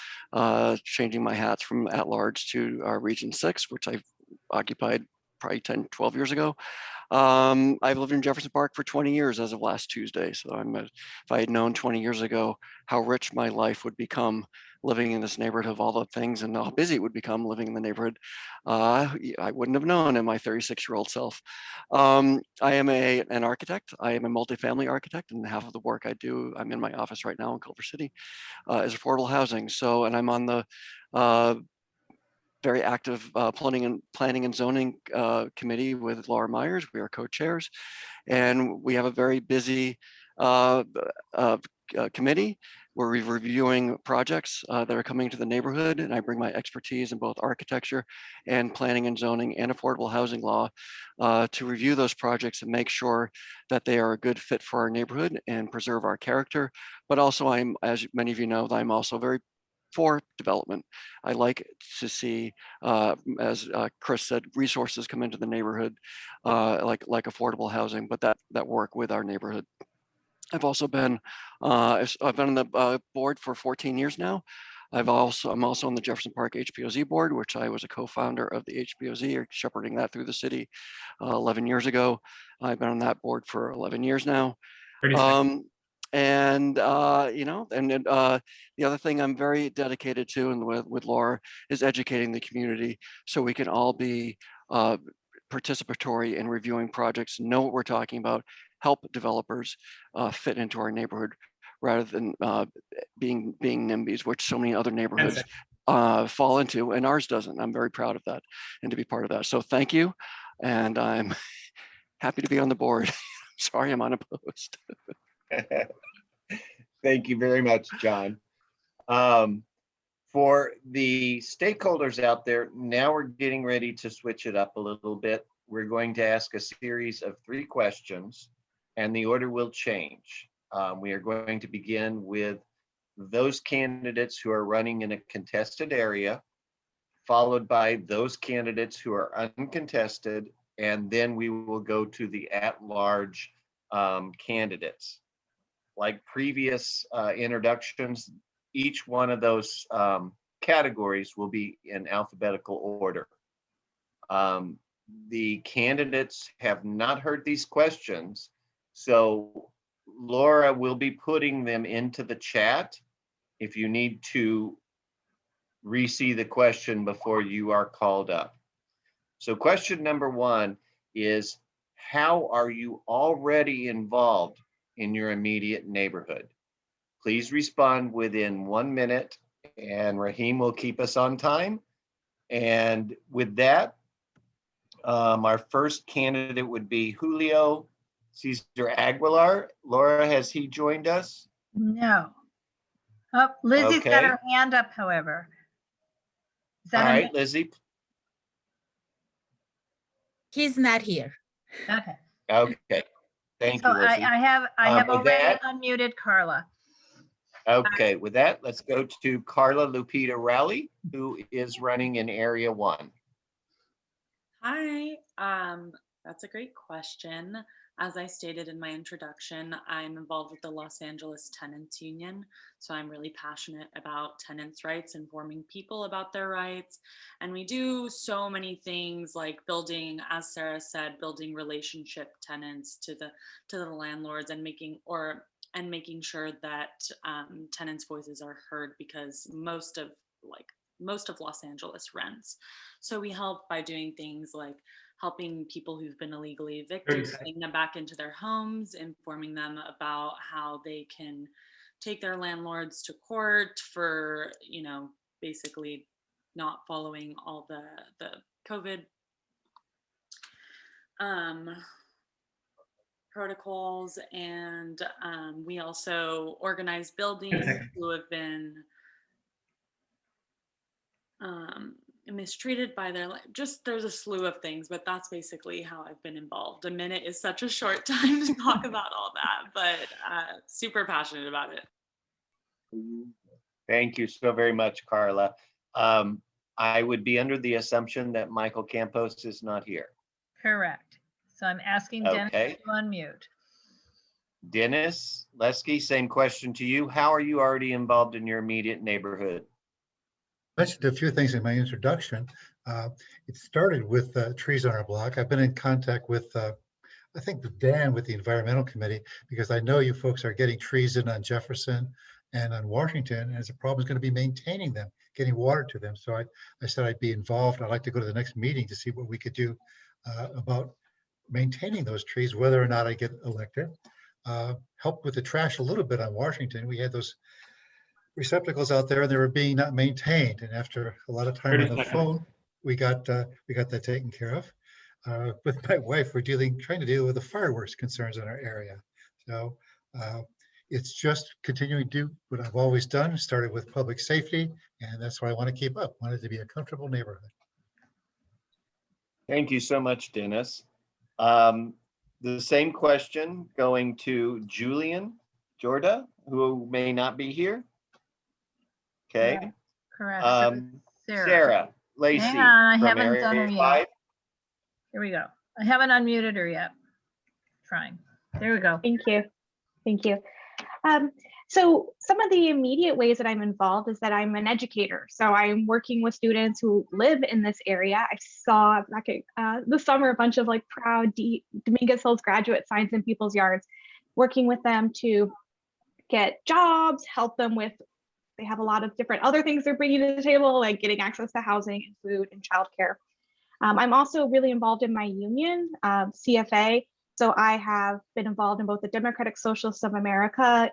changing my hats from at-large to Region 6, which I've occupied probably 10, 12 years ago. I've lived in Jefferson Park for 20 years as of last Tuesday. So if I had known 20 years ago how rich my life would become living in this neighborhood of all the things and how busy it would become living in the neighborhood, I wouldn't have known in my 36-year-old self. I am an architect. I am a multifamily architect, and half of the work I do, I'm in my office right now in Culver City, is affordable housing. So, and I'm on the very active planning and zoning committee with Laura Myers. We are co-chairs, and we have a very busy committee where we're reviewing projects that are coming to the neighborhood, and I bring my expertise in both architecture and planning and zoning and affordable housing law to review those projects and make sure that they are a good fit for our neighborhood and preserve our character. But also, as many of you know, I'm also very for development. I like to see, as Chris said, resources come into the neighborhood, like affordable housing, but that work with our neighborhood. I've also been, I've been on the board for 14 years now. I'm also on the Jefferson Park HPOZ board, which I was a co-founder of the HPOZ, shepherding that through the city 11 years ago. I've been on that board for 11 years now. And the other thing I'm very dedicated to, and with Laura, is educating the community so we can all be participatory in reviewing projects, know what we're talking about, help developers fit into our neighborhood rather than being NIMBYs, which so many other neighborhoods fall into, and ours doesn't. I'm very proud of that and to be part of that. So thank you, and I'm happy to be on the board. Sorry, I'm unopposed. Thank you very much, John. For the stakeholders out there, now we're getting ready to switch it up a little bit. We're going to ask a series of 3 questions, and the order will change. We are going to begin with those candidates who are running in a contested area, followed by those candidates who are uncontested, and then we will go to the at-large candidates. Like previous introductions, each one of those categories will be in alphabetical order. the candidates have not heard these questions. So Laura will be putting them into the chat if you need to re-see the question before you are called up. So question number 1 is, how are you already involved in your immediate neighborhood? Please respond within 1 minute, and Raheem will keep us on time. And with that, our first candidate would be Julio Cesar Aguilar. Laura, has he joined us? No. Oh, Lizzie's got Okay. her hand up, however. Is All that a right, Lizzie. He's not here. Okay. Okay. Thank So you, Lizzie. I have with already that- unmuted Carla. Okay, with that, let's go to Carla Lupita Rowley, who is running in Area 1. Hi, that's a great question. As I stated in my introduction, I'm involved with the Los Angeles Tenants Union. So I'm really passionate about tenants' rights, informing people about their rights. And we do so many things like building, as Sarah said, building relationship tenants to the landlords and making sure that tenants' voices are heard, because most of Los Angeles rents. So we help by doing things like helping people who've been illegally evicted, getting them back into their homes, informing them about how they can take their landlords to court for, basically not following all the COVID protocols. And we also organize buildings who have been mistreated by there's a slew of things, but that's basically how I've been involved. A minute is such a short time to talk about all that, but super passionate about it. Thank you so very much, Carla. I would be under the assumption that Michael Campos is not here. Correct. So I'm asking Dennis Okay. to unmute. Dennis Lesky, same question to you. How are you already involved in your immediate neighborhood? Mentioned a few things in my introduction. It started with trees on our block. I've been in contact with, I think, Dan with the Environmental Committee, because I know you folks are getting trees in on Jefferson and on Washington, and the problem is going to be maintaining them, getting water to them. So I said I'd be involved. I'd like to go to the next meeting to see what we could do about maintaining those trees, whether or not I get elected. Help with the trash a little bit on Washington. We had those receptacles out there and they were being not maintained. And after a lot of time on the phone, we got that taken care of. With my wife, we're trying to deal with the fireworks concerns in our area. So it's just continuing to do what I've always done. Started with public safety, and that's what I want to keep up. Want it to be a comfortable neighborhood. Thank you so much, Dennis. The same question going to Julian Jorda, who may not be here. Okay. Correct. Sarah Lacey. Hang on, I from haven't done her Area yet. 5. Here we go. I haven't unmuted her yet. Trying. There we go. Thank you. Thank you. So some of the immediate ways that I'm involved is that I'm an educator. So I'm working with students who live in this area. I saw back at the summer a bunch of like proud Dominguez Hills graduate signs in people's yards, working with them to get jobs, help them with, they have a lot of different other things they're bringing to the table, like getting access to housing and food and childcare. I'm also really involved in my union, CFA. So I have been involved in both the Democratic Socialists of America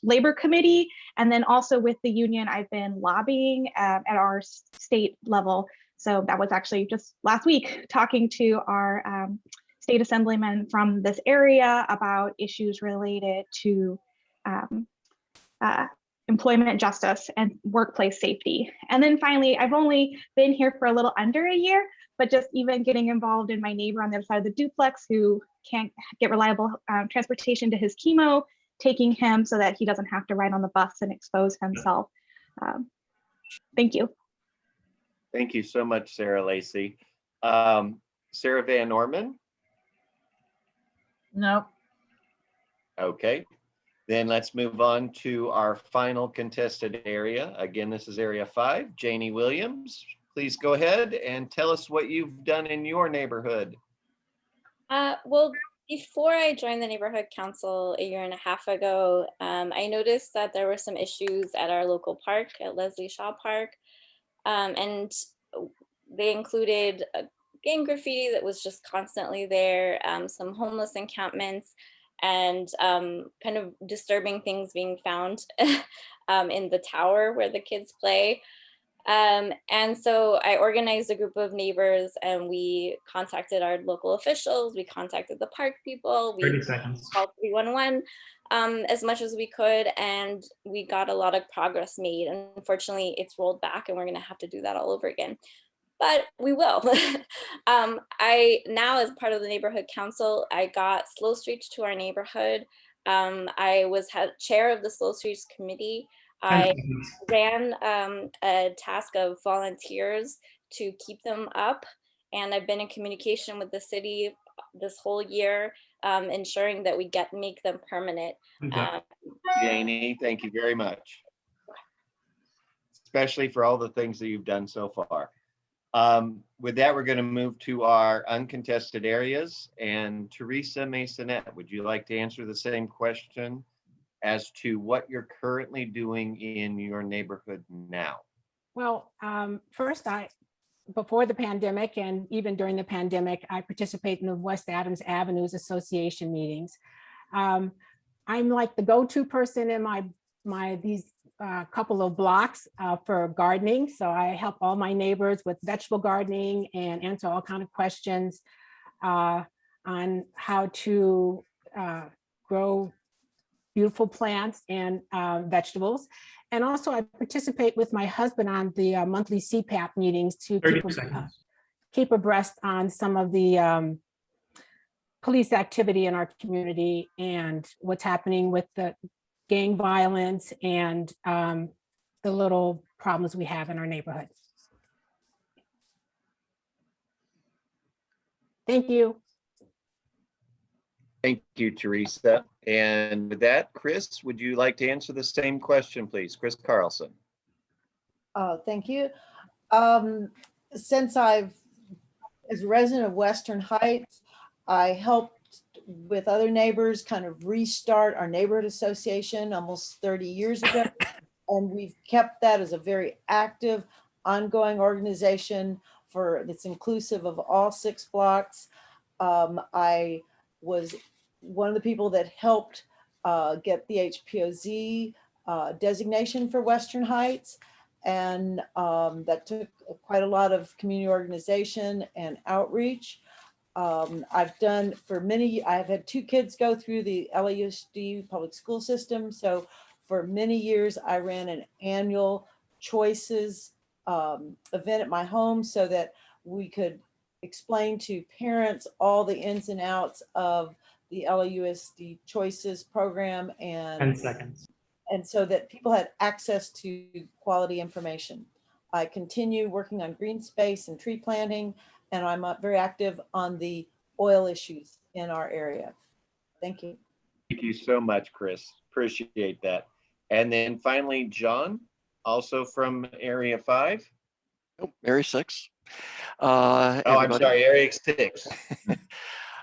Labor Committee, and then also with the union, I've been lobbying at our state level. So that was actually just last week, talking to our state assemblyman from this area about issues related to employment justice and workplace safety. And then finally, I've only been here for a little under a year, but just even getting involved in my neighbor on the other side of the duplex who can't get reliable transportation to his chemo, taking him so that he doesn't have to ride on the bus and expose himself. Thank you. Thank you so much, Sarah Lacey. Sarah Van Norman? Nope. Okay. Then let's move on to our final contested area. Again, this is Area 5. Janie Williams please go ahead and tell us what you've done in your neighborhood. Well, before I joined the neighborhood council a year and a half ago, I noticed that there were some issues at our local park, at Leslie Shaw Park. And they included a gang graffiti that was just constantly there, some homeless encampments, and kind of disturbing things being found in the tower where the kids play. And so I organized a group of neighbors and we contacted our local officials, we contacted the park people, we 30 seconds. called 311 as much as we could, and we got a lot of progress made. Unfortunately, it's rolled back and we're gonna have to do that all over again, but we will. I now, as part of the neighborhood council, I got slow streets to our neighborhood. I was chair of the slow streets committee. I ran a task of volunteers to keep them up, and I've been in communication with the city this whole year, ensuring that we make them permanent. Janie, thank you very much, especially for all the things that you've done so far. With that, we're going to move to our uncontested areas. And Teresa Masonette, would you like to answer the same question as to what you're currently doing in your neighborhood now? Well, first, before the pandemic and even during the pandemic, I participate in the West Adams Avenues Association meetings. I'm like the go-to person in these couple of blocks for gardening. So I help all my neighbors with vegetable gardening and answer all kinds of questions on how to grow beautiful plants and vegetables. And also I participate with my husband on the monthly CPAP meetings to keep abreast on some of the police activity in our community and what's happening with the gang violence and the little problems we have in our neighborhood. Thank you. Thank you, Teresa. And with that, Chris, would you like to answer the same question, please? Chris Carlson. Thank you. Since as a resident of Western Heights, I helped with other neighbors kind of restart our neighborhood association almost 30 years ago. And we've kept that as a very active, ongoing organization that's inclusive of all 6 blocks. I was one of the people that helped get the HPOZ designation for Western Heights. And that took quite a lot of community organization and outreach. I've had 2 kids go through the LAUSD public school system. So for many years, I ran an annual choices event at my home so that we could explain to parents all the ins and outs of the LAUSD choices program, and 10 seconds. And so that people had access to quality information. I continue working on green space and tree planting, and I'm very active on the oil issues in our area. Thank you. Thank you so much, Chris. Appreciate that. And then finally, John, also from Area 5. Oh, Area 6. I'm sorry, Area 6.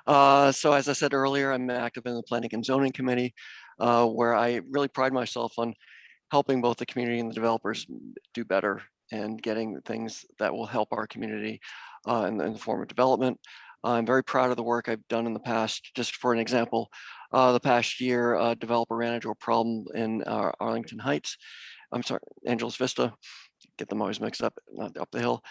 So as I said earlier, I'm active in the Planning and Zoning Committee, where I really pride myself on helping both the community and the developers do better and getting things that will help our community in the form of development. I'm very proud of the work I've done in the past. Just for an example, the past year, a developer ran into a problem in Arlington Heights. I'm sorry, Angeles Vista. Get them always mixed up, not up the hill.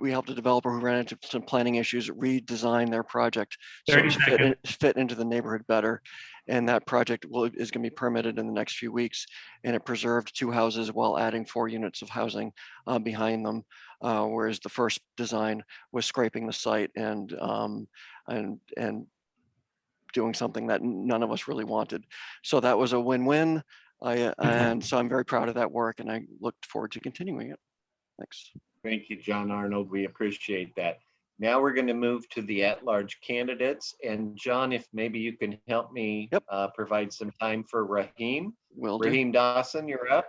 We helped a developer who ran into some planning issues redesign their project so it fit into the neighborhood better. And that project is going to be permitted in the next few weeks. And it preserved 2 houses while adding 4 units of housing behind them, whereas the first design was scraping the site and doing something that none of us really wanted. So that was a win-win. And so I'm very proud of that work, and I look forward to continuing it. Thanks. Thank you, John Arnold. We appreciate that. Now we're going to move to the at-large candidates. And John, if maybe you can help me provide some time for Raheem. Will do. Raheem Dawson, you're up.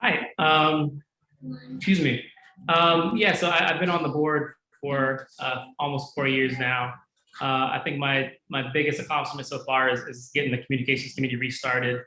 Hi. Excuse me. Yeah, so I've been on the board for almost 4 years now. I think my biggest accomplishment so far is getting the communications committee restarted.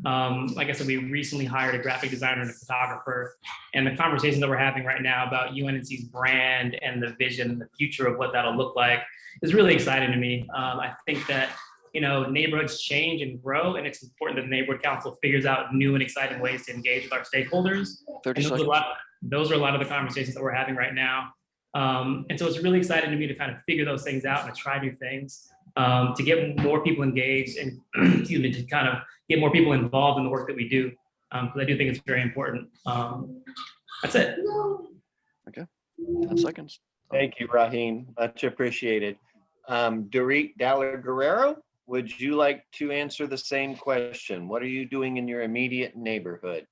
Like I said, we recently hired a graphic designer and a photographer, and the conversations that we're having right now about UNNC's brand and the vision and the future of what that'll look like is really exciting to me. I think that, you know, neighborhoods change and grow, and it's important that the neighborhood council figures out new and exciting ways to engage with our stakeholders. 30 And seconds. those are a lot of the conversations that we're having right now. And so it's really exciting to me to kind of figure those things out and to try new things, to get more people engaged and excuse me, to kind of get more people involved in the work that we do, because I do think it's very important. That's it. Okay, 10 seconds. Thank you, Raheem. Much appreciated. Dorit, Dallar, Guerrero, would you like to answer the same question? What are you doing in your immediate neighborhood?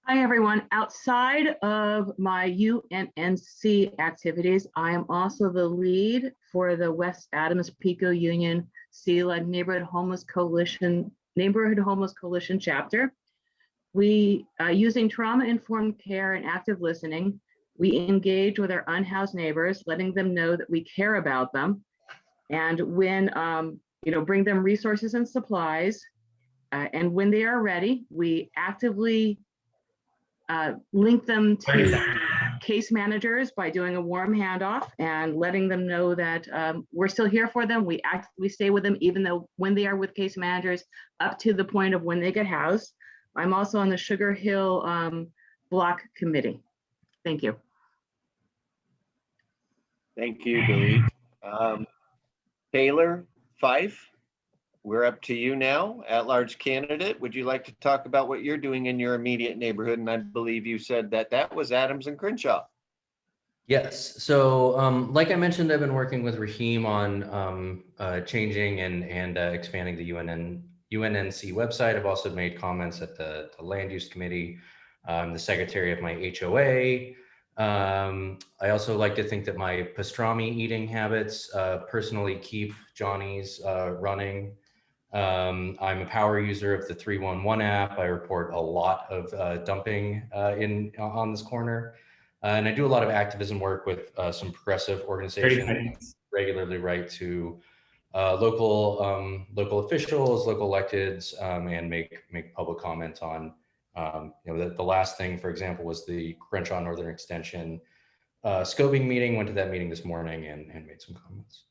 Hi, everyone. Outside of my UNNC activities, I am also the lead for the West Adams Pico Union C-led Neighborhood Homeless Coalition chapter. We, using trauma-informed care and active listening, we engage with our unhoused neighbors, letting them know that we care about them. And when, bring them resources and supplies. And when they are ready, we actively link them to case managers by doing a warm handoff and letting them know that we're still here for them. We actively stay with them, even though when they are with case managers, up to the point of when they get housed. I'm also on the Sugar Hill Block Committee. Thank you. Thank you, Dorit. Taylor, Fife, we're up to you now. At-large candidate, would you like to talk about what you're doing in your immediate neighborhood? And I believe you said that was Adams and Crenshaw. Yes. So like I mentioned, I've been working with Raheem on changing and expanding the UNNC website. I've also made comments at the land use committee. I'm the secretary of my HOA. I also like to think that my pastrami eating habits personally keep Johnny's running. I'm a power user of the 311 app. I report a lot of dumping on this corner. And I do a lot of activism work with some progressive organizations, regularly write to local officials, local electeds, and make public comment on, the last thing, for example, was the Crenshaw Northern Extension scoping meeting. Went to that meeting this morning and made some comments.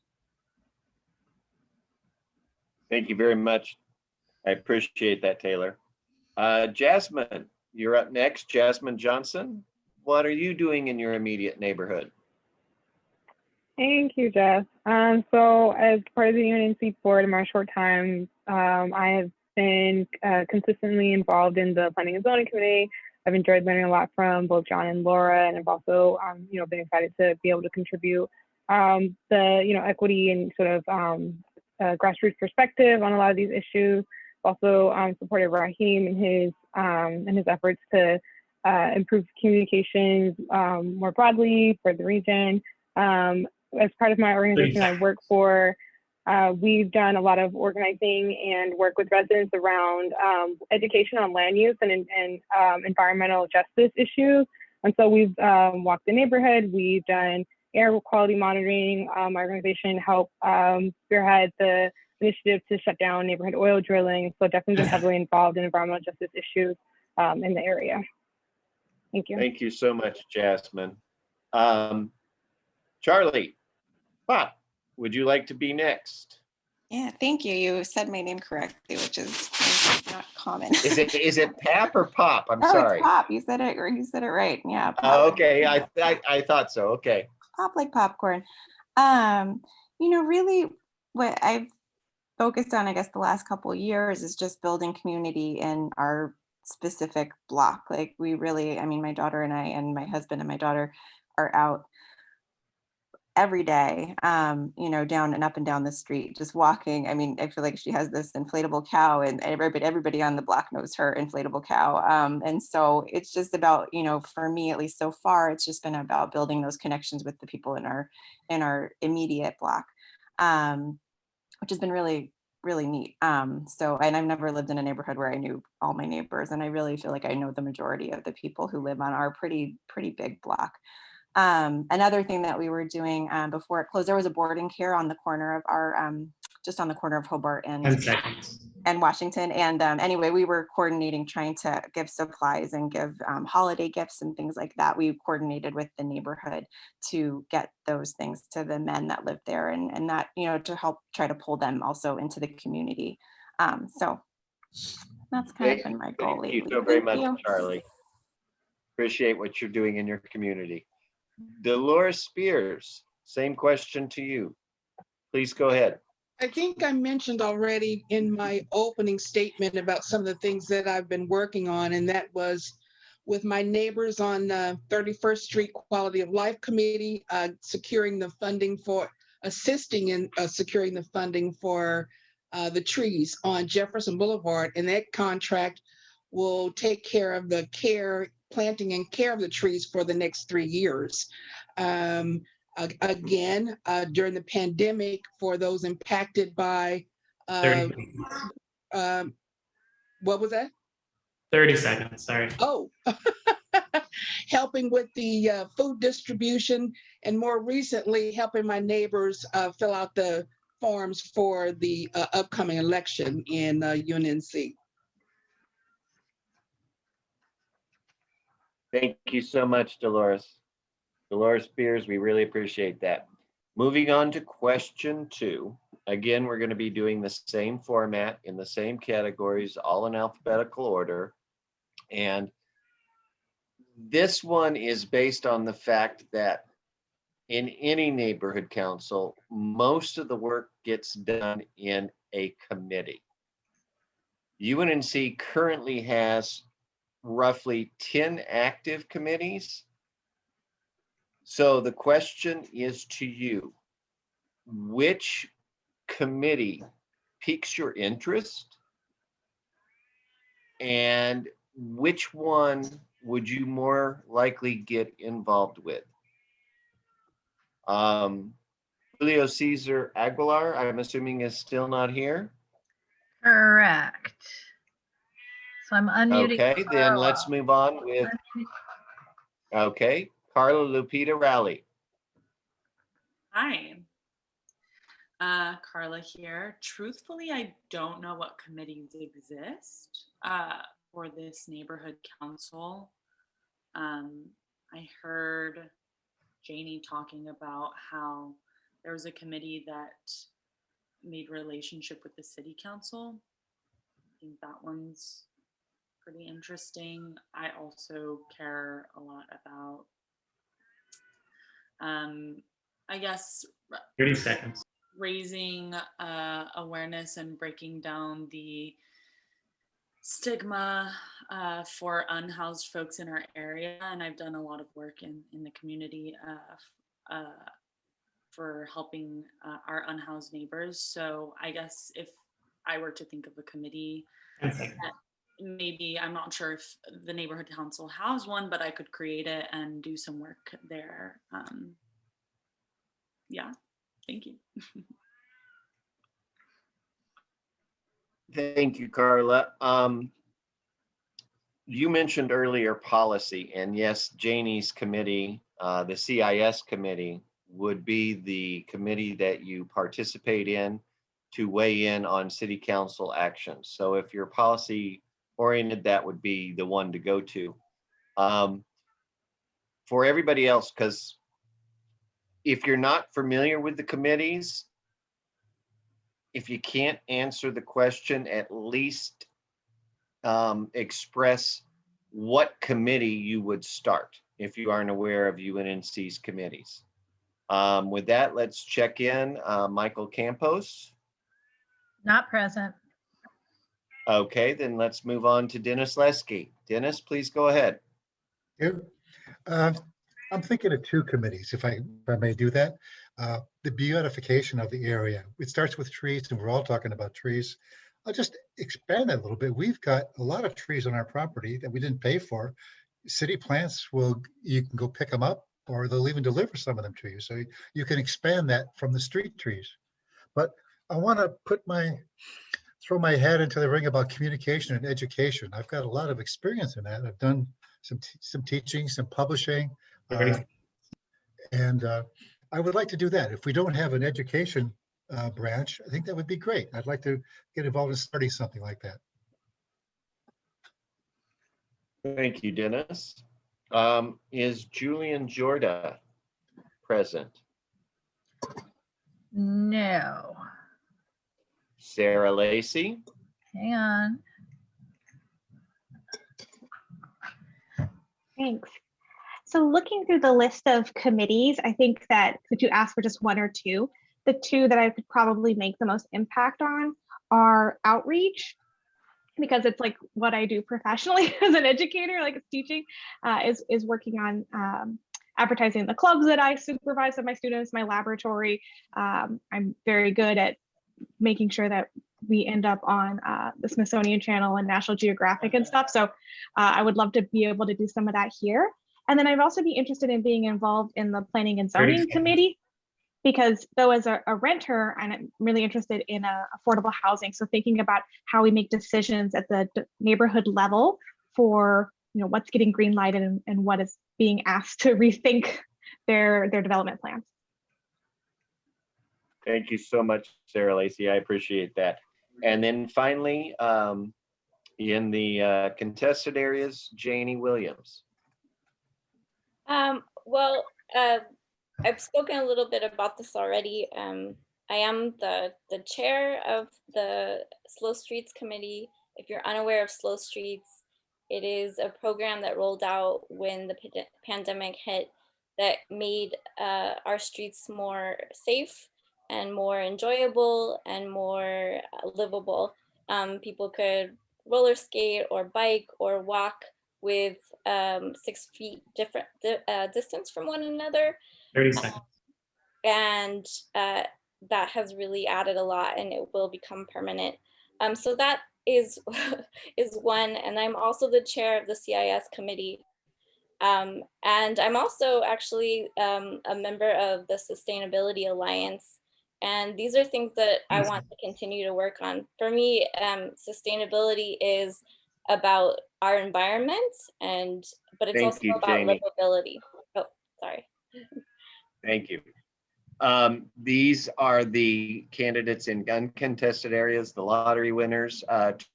Thank you very much. I appreciate that, Taylor. Jasmine, you're up next. Jasmine Johnson, what are you doing in your immediate neighborhood? Thank you, Jeff. So as part of the UNNC board in my short time, I have been consistently involved in the planning and zoning committee. I've enjoyed learning a lot from both John and Laura, and I've also, been excited to be able to contribute the, equity and sort of grassroots perspective on a lot of these issues. Also supported Raheem in his efforts to improve communications more broadly for the region. As part of my organization I work for, we've done a lot of organizing and work with residents around education on land use and environmental justice issues. And so we've walked the neighborhood, we've done air quality monitoring. My organization helped spearhead the initiative to shut down neighborhood oil drilling. So definitely been heavily involved in environmental justice issues in the area. Thank you. Thank you so much, Jasmine. Charlie, Popp, would you like to be next? Yeah, thank you. You said my name correctly, which is not common. Is it Pap or Popp? I'm oh, sorry. It's Popp. You said it right. Yeah. Popp. Okay, I thought so. Okay. Pop like popcorn. Really what I've focused on, I guess, the last couple of years is just building community in our specific block. Like we really, my daughter and I and my husband and my daughter are out every day, down and up and down the street, just walking. I feel like she has this inflatable cow and everybody on the block knows her inflatable cow. And so it's just about, for me, at least so far, it's just been about building those connections with the people in our immediate block, which has been really really neat. So, and I've never lived in a neighborhood where I knew all my neighbors, and I really feel like I know the majority of the people who live on our pretty big block. Another thing that we were doing before it closed, there was a boarding care on the corner of our, just on the corner of Hobart 10 seconds. and Washington. And anyway, we were coordinating, trying to give supplies and give holiday gifts and things like that. We coordinated with the neighborhood to get those things to the men that lived there, and that, you know, to help try to pull them also into the community. So that's kind of been my goal lately. Thank you so very much, Charlie. Appreciate what you're doing in your community. Dolores Spears, same question to you. Please go ahead. I think I mentioned already in my opening statement about some of the things that I've been working on, and that was with my neighbors on 31st Street Quality of Life Committee, securing the funding for, assisting in securing the funding for the trees on Jefferson Boulevard. And that contract will take care of the planting and care of the trees for the next 3 years. Again, during the pandemic, for those impacted by, what was that? 30 seconds, sorry. Oh, helping with the food distribution, and more recently, helping my neighbors fill out the forms for the upcoming election in UNNC. Thank you so much, Dolores. Dolores Spears, we really appreciate that. Moving on to question 2. Again, we're going to be doing the same format in the same categories, all in alphabetical order. And this one is based on the fact that in any neighborhood council, most of the work gets done in a committee. UNNC currently has roughly 10 active committees. So the question is to you, which committee piques your interest, and which one would you more likely get involved with? Julio Cesar Aguilar, I'm assuming, is still not here. Correct. So I'm unmuting. Okay, then let's move on with, okay, Carla Lupita Rowley. Hi, Carla here. Truthfully, I don't know what committees exist for this neighborhood council. I heard Janie talking about how there was a committee that made relationship with the city council. I think that one's pretty interesting. I also care a lot about, I guess, 30 seconds. Raising awareness and breaking down the stigma for unhoused folks in our area. And I've done a lot of work in the community for helping our unhoused neighbors. So I guess if I were to think of a committee, maybe, I'm not sure if the neighborhood council has one, but I could create it and do some work there. Yeah, thank you. Thank you, Carla. You mentioned earlier policy, and yes, Janie's committee, the CIS committee, would be the committee that you participate in to weigh in on city council actions. So if you're policy oriented, that would be the one to go to. For everybody else, because if you're not familiar with the committees, if you can't answer the question, at least express what committee you would start if you aren't aware of UNNC's committees. With that, let's check in. Michael Campos. Not present. Okay, then let's move on to Dennis Lesky. Dennis, please go ahead. I'm thinking of 2 committees, if I may do that. The beautification of the area. It starts with trees, and we're all talking about trees. I'll just expand that a little bit. We've got a lot of trees on our property that we didn't pay for. City plants you can go pick them up, or they'll even deliver some of them to you. So you can expand that from the street trees. But I want to throw my hat into the ring about communication and education. I've got a lot of experience in that. I've done some teaching, some publishing, and I would like to do that. If we don't have an education branch, I think that would be great. I'd like to get involved in starting something like that. Thank you, Dennis. Is Julian Jorda present? No. Sarah Lacey? Hang on. Thanks. So looking through the list of committees, I think that could you ask for just one or two? The two that I could probably make the most impact on are outreach, because it's like what I do professionally as an educator, like it's teaching, is working on advertising the clubs that I supervise with my students, my laboratory. I'm very good at making sure that we end up on the Smithsonian Channel and National Geographic and stuff. So I would love to be able to do some of that here. And then I'd also be interested in being involved in the Planning and Zoning Committee, because though as a renter, I'm really interested in affordable housing. So thinking about how we make decisions at the neighborhood level for what's getting green lighted and what is being asked to rethink their development plans. Thank you so much, Sarah Lacey. I appreciate that. And then finally, in the contested areas, Janie Williams. Well, I've spoken a little bit about this already. I am the chair of the Slow Streets Committee. If you're unaware of Slow Streets, it is a program that rolled out when the pandemic hit that made our streets more safe and more enjoyable and more livable. People could roller skate or bike or walk with 6 feet different distance from one another. 30 seconds. And that has really added a lot, and it will become permanent. So that is one, and I'm also the chair of the CIS committee. And I'm also actually a member of the Sustainability Alliance. And these are things that I want to continue to work on. For me, sustainability is about our environment, but it's also about Janie. livability. Oh, sorry. Thank you. These are the candidates in uncontested areas, the lottery winners.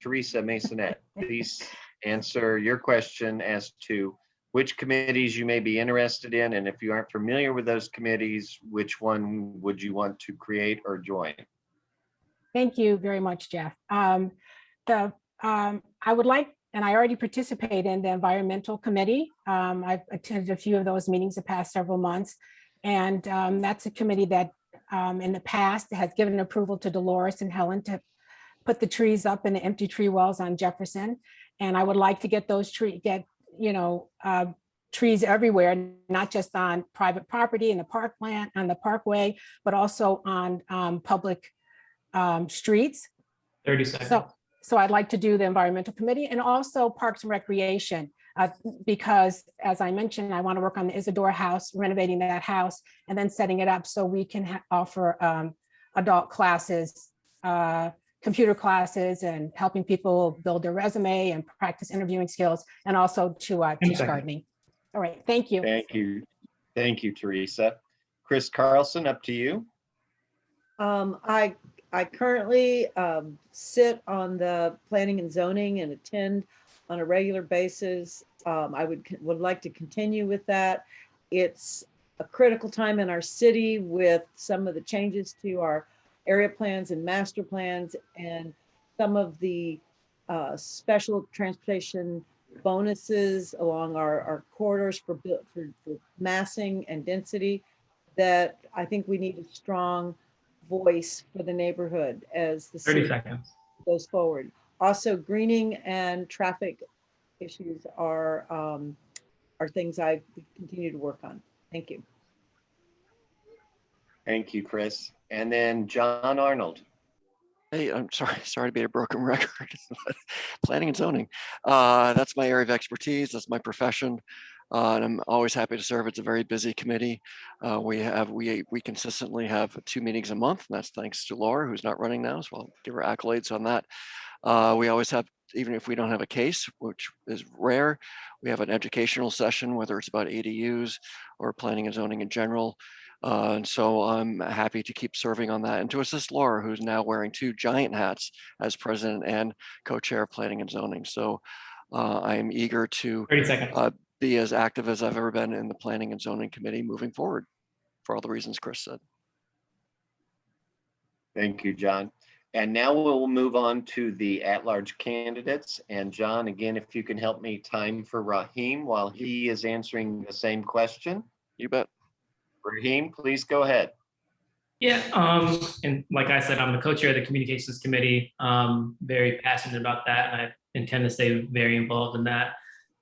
Teresa Masonette, please answer your question as to which committees you may be interested in, and if you aren't familiar with those committees, which one would you want to create or join? Thank you very much, Jeff. I would like, and I already participate in the environmental committee. I've attended a few of those meetings the past several months. And that's a committee that in the past has given approval to Dolores and Helen to put the trees up in the empty tree wells on Jefferson. And I would like to get those trees everywhere, not just on private property in the parkland, on the parkway, but also on public streets. 30 seconds. So I'd like to do the environmental committee and also Parks and Recreation, because as I mentioned, I want to work on the Isadora house, renovating that house, and then setting it up so we can offer adult classes, computer classes, and helping people build their resume and practice interviewing skills, and also to teach gardening. All right, thank you. Thank you. Thank you, Teresa. Chris Carlson, up to you. I currently sit on the planning and zoning and attend on a regular basis. I would like to continue with that. It's a critical time in our city with some of the changes to our area plans and master plans, and some of the special transportation bonuses along our corridors for massing and density, that I think we need a strong voice for the neighborhood as the 30 city seconds. goes forward. Also, greening and traffic issues are things I continue to work on. Thank you. Thank you, Chris. And then John Arnold. Hey, I'm sorry to be a broken record. Planning and zoning. That's my area of expertise. That's my profession. And I'm always happy to serve. It's a very busy committee. We consistently have 2 meetings a month, and that's thanks to Laura, who's not running now, so I'll give her accolades on that. We always have, even if we don't have a case, which is rare, we have an educational session, whether it's about ADUs or planning and zoning in general. And so I'm happy to keep serving on that and to assist Laura, who's now wearing 2 giant hats as president and co-chair of planning and zoning. So I am eager to 30 seconds. Be as active as I've ever been in the planning and zoning committee moving forward for all the reasons Chris said. Thank you, John. And now we'll move on to the at-large candidates. And John, again, if you can help me time for Raheem while he is answering the same question. You bet. Raheem, please go ahead. Yeah, and like I said, I'm the co-chair of the communications committee. Very passionate about that, and I intend to stay very involved in that.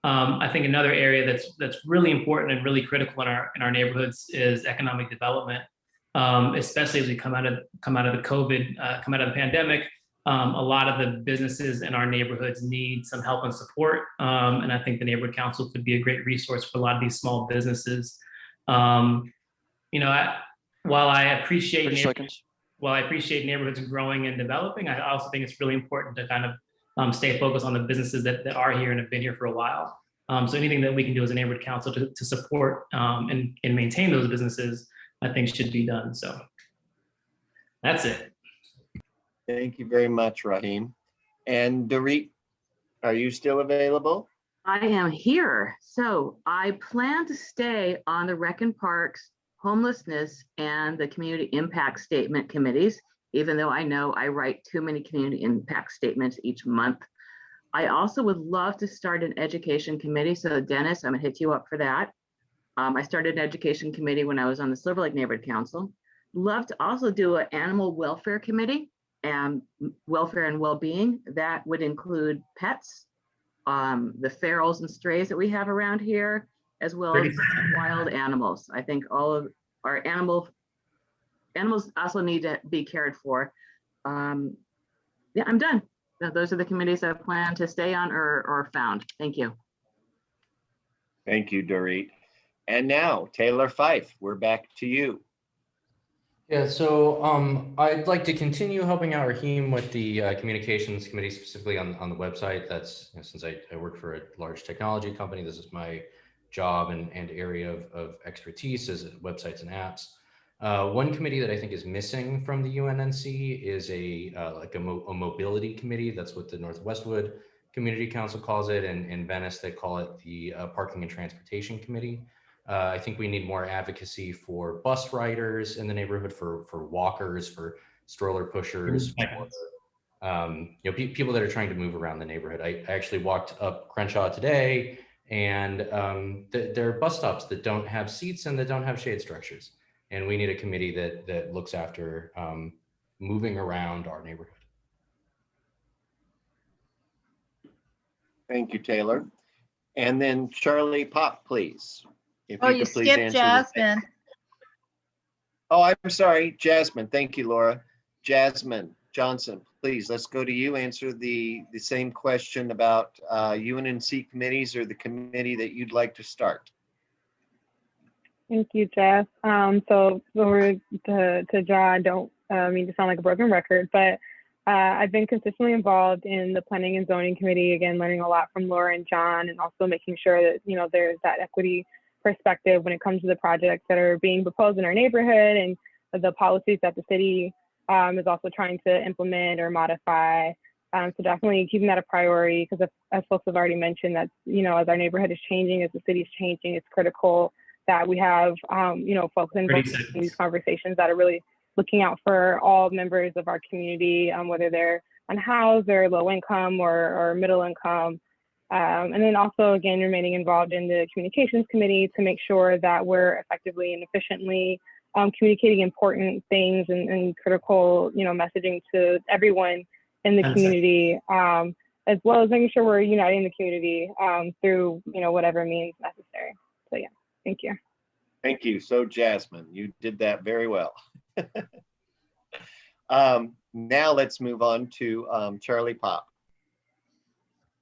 I think another area that's really important and really critical in our neighborhoods is economic development, especially as we come out of the COVID, come out of the pandemic. A lot of the businesses in our neighborhoods need some help and support, and I think the neighborhood council could be a great resource for a lot of these small businesses. You know, while I appreciate neighborhoods growing and developing, I also think it's really important to kind of stay focused on the businesses that are here and have been here for a while. So anything that we can do as a neighborhood council to support and maintain those businesses, I think should be done. So that's it. Thank you very much, Raheem. And Dorit, are you still available? I am here. So I plan to stay on the Rec and Parks, Homelessness, and the Community Impact Statement committees, even though I know I write too many community impact statements each month. I also would love to start an education committee. So Dennis, I'm gonna hit you up for that. I started an education committee when I was on the Silver Lake Neighborhood Council. Love to also do an animal welfare committee and welfare and well-being. That would include pets, the ferals and strays that we have around here, as well as wild animals. I think all of our animals also need to be cared for. Yeah, I'm done. So those are the committees I plan to stay on or found. Thank you. Thank you, Dorit. And now, Taylor Fife, we're back to you. Yeah, so I'd like to continue helping out Raheem with the communications committee, specifically on the website. That's, you know, since I work for a large technology company, this is my job and area of expertise is websites and apps. One committee that I think is missing from the UNNC is a mobility committee. That's what the North Westwood Community Council calls it, and in Venice they call it the Parking and Transportation Committee. I think we need more advocacy for bus riders in the neighborhood, for walkers, for stroller pushers, for, you know, people that are trying to move around the neighborhood. I actually walked up Crenshaw today, and there are bus stops that don't have seats and that don't have shade structures. And we need a committee that looks after moving around our neighborhood. Thank you, Taylor. And then Charlie Popp, please. If Oh, you could please skipped answer Jasmine. Oh, I'm sorry, Jasmine. Thank you, Laura. Jasmine Johnson, please, let's go to you. Answer the same question about UNNC committees or the committee that you'd like to start. Thank you, Jess. So over to John, I don't mean to sound like a broken record, but I've been consistently involved in the Planning and Zoning Committee, again, learning a lot from Laura and John, and also making sure that, you know, there's that equity perspective when it comes to the projects that are being proposed in our neighborhood and the policies that the city is also trying to implement or modify. So definitely keeping that a priority, because as folks have already mentioned, that, you know, as our neighborhood is changing, as the city is changing, it's critical that we have, you know, folks involved in these conversations that are really looking out for all members of our community, whether they're unhoused or low income or middle income. And then also, again, remaining involved in the communications committee to make sure that we're effectively and efficiently communicating important things and critical, you know, messaging to everyone in the community, as well as making sure we're uniting the community through, you know, whatever means necessary. So yeah, thank you. Thank you. So Jasmine, you did that very well. Now let's move on to Charlie Popp.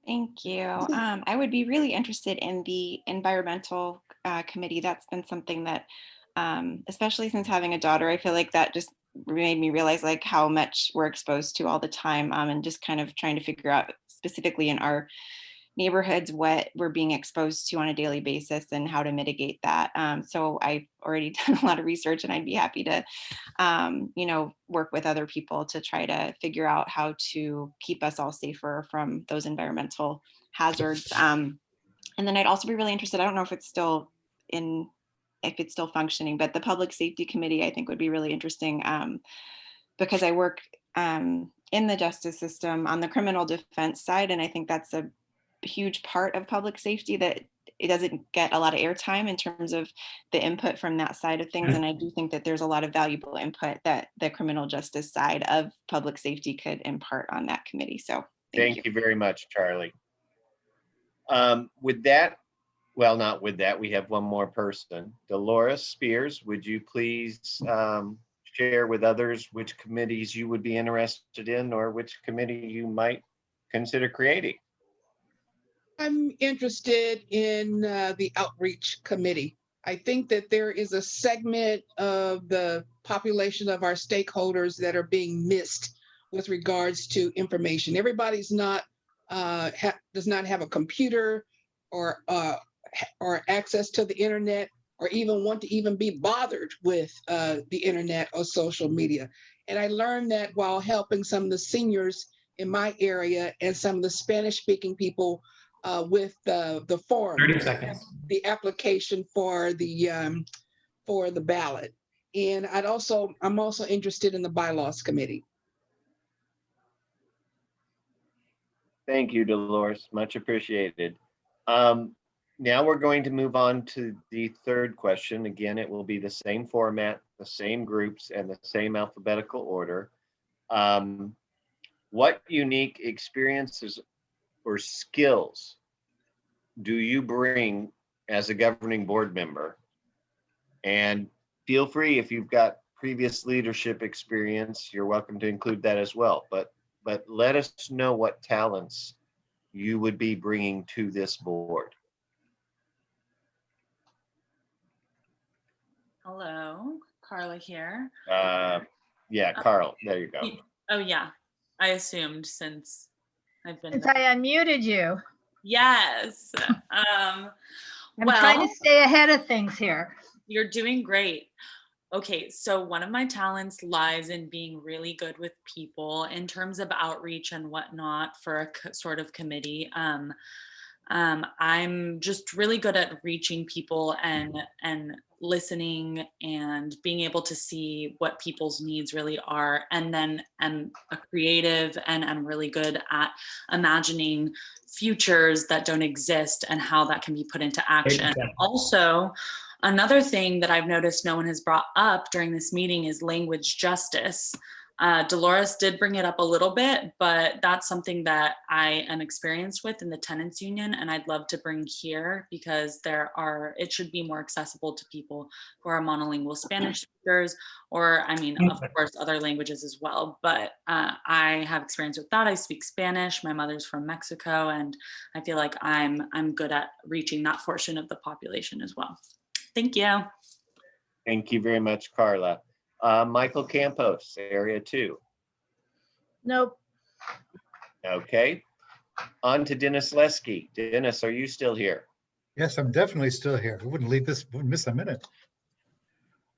Thank you. I would be really interested in the environmental committee. That's been something that, especially since having a daughter, I feel like that just made me realize like how much we're exposed to all the time, and just kind of trying to figure out specifically in our neighborhoods what we're being exposed to on a daily basis and how to mitigate that. So I've already done a lot of research, and I'd be happy to work with other people to try to figure out how to keep us all safer from those environmental hazards. And then I'd also be really interested, I don't know if it's still functioning, but the Public Safety Committee I think would be really interesting, because I work in the justice system on the criminal defense side, and I think that's a huge part of public safety that it doesn't get a lot of airtime in terms of the input from that side of things. And I do think that there's a lot of valuable input that the criminal justice side of public safety could impart on that committee. So thank you very much, Charlie. With that, well, not with that, we have one more person. Dolores Spears, would you please share with others which committees you would be interested in or which committee you might consider creating? I'm interested in the outreach committee. I think that there is a segment of the population of our stakeholders that are being missed with regards to information. Everybody's not does not have a computer or access to the internet, or even want to even be bothered with the internet or social media. And I learned that while helping some of the seniors in my area and some of the Spanish-speaking people with the forum, 30 seconds. the application for the ballot. And I'm also interested in the bylaws committee. Thank you, Dolores, much appreciated. Now we're going to move on to the third question. Again, it will be the same format, the same groups, and the same alphabetical order. What unique experiences or skills do you bring as a governing board member? And feel free, if you've got previous leadership experience, you're welcome to include that as well. But let us know what talents you would be bringing to this board. Hello, Carla here. Yeah, Carl, there you go. Oh yeah, I assumed since I've been. Since I unmuted you. Yes. I'm trying to stay ahead of things here. You're doing great. Okay, so one of my talents lies in being really good with people in terms of outreach and whatnot for a sort of committee. I'm just really good at reaching people and listening and being able to see what people's needs really are. And then I'm a creative and I'm really good at imagining futures that don't exist and how that can be put into action. Also, another thing that I've noticed no one has brought up during this meeting is language justice. Dolores did bring it up a little bit, but that's something that I am experienced with in the Tenants Union, and I'd love to bring here because it should be more accessible to people who are monolingual Spanish speakers, or I mean, of course, other languages as well. But I have experience with that. I speak Spanish. My mother's from Mexico, and I feel like I'm good at reaching that portion of the population as well. Thank you. Thank you very much, Carla. Michael Campos, Area 2. Nope. Okay. On to Dennis Lesky. Dennis, are you still here? Yes, I'm definitely still here. I wouldn't miss a minute.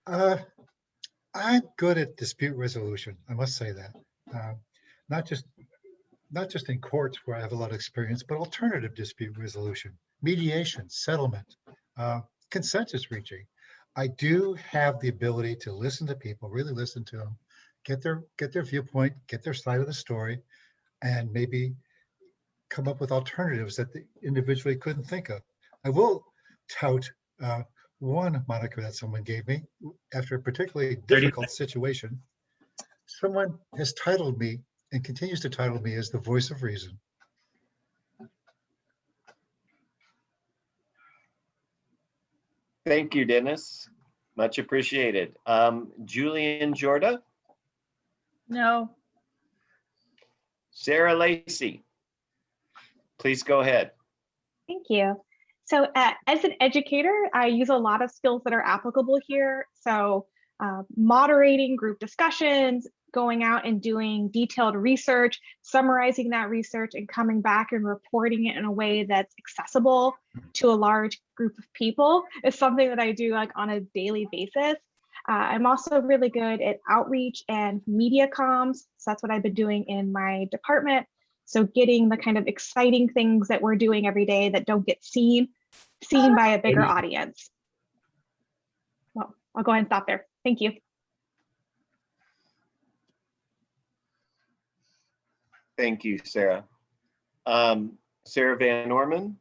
I'm good at dispute resolution. I must say that. Not just in courts where I have a lot of experience, but alternative dispute resolution, mediation, settlement, consensus reaching. I do have the ability to listen to people, really listen to them, get their viewpoint, get their side of the story, and maybe come up with alternatives that they individually couldn't think of. I will tout one moniker that someone gave me after a particularly difficult situation. Someone has titled me and continues to title me as the voice of reason. Thank you, Dennis. Much appreciated. Julian Jorda? No. Sarah Lacey? Please go ahead. Thank you. So as an educator, I use a lot of skills that are applicable here. So moderating group discussions, going out and doing detailed research, summarizing that research and coming back and reporting it in a way that's accessible to a large group of people is something that I do like on a daily basis. I'm also really good at outreach and media comms. So that's what I've been doing in my department. So getting the kind of exciting things that we're doing every day that don't get seen by a bigger audience. Well, I'll go ahead and stop there. Thank you. Thank you, Sarah. Sarah Van Orman?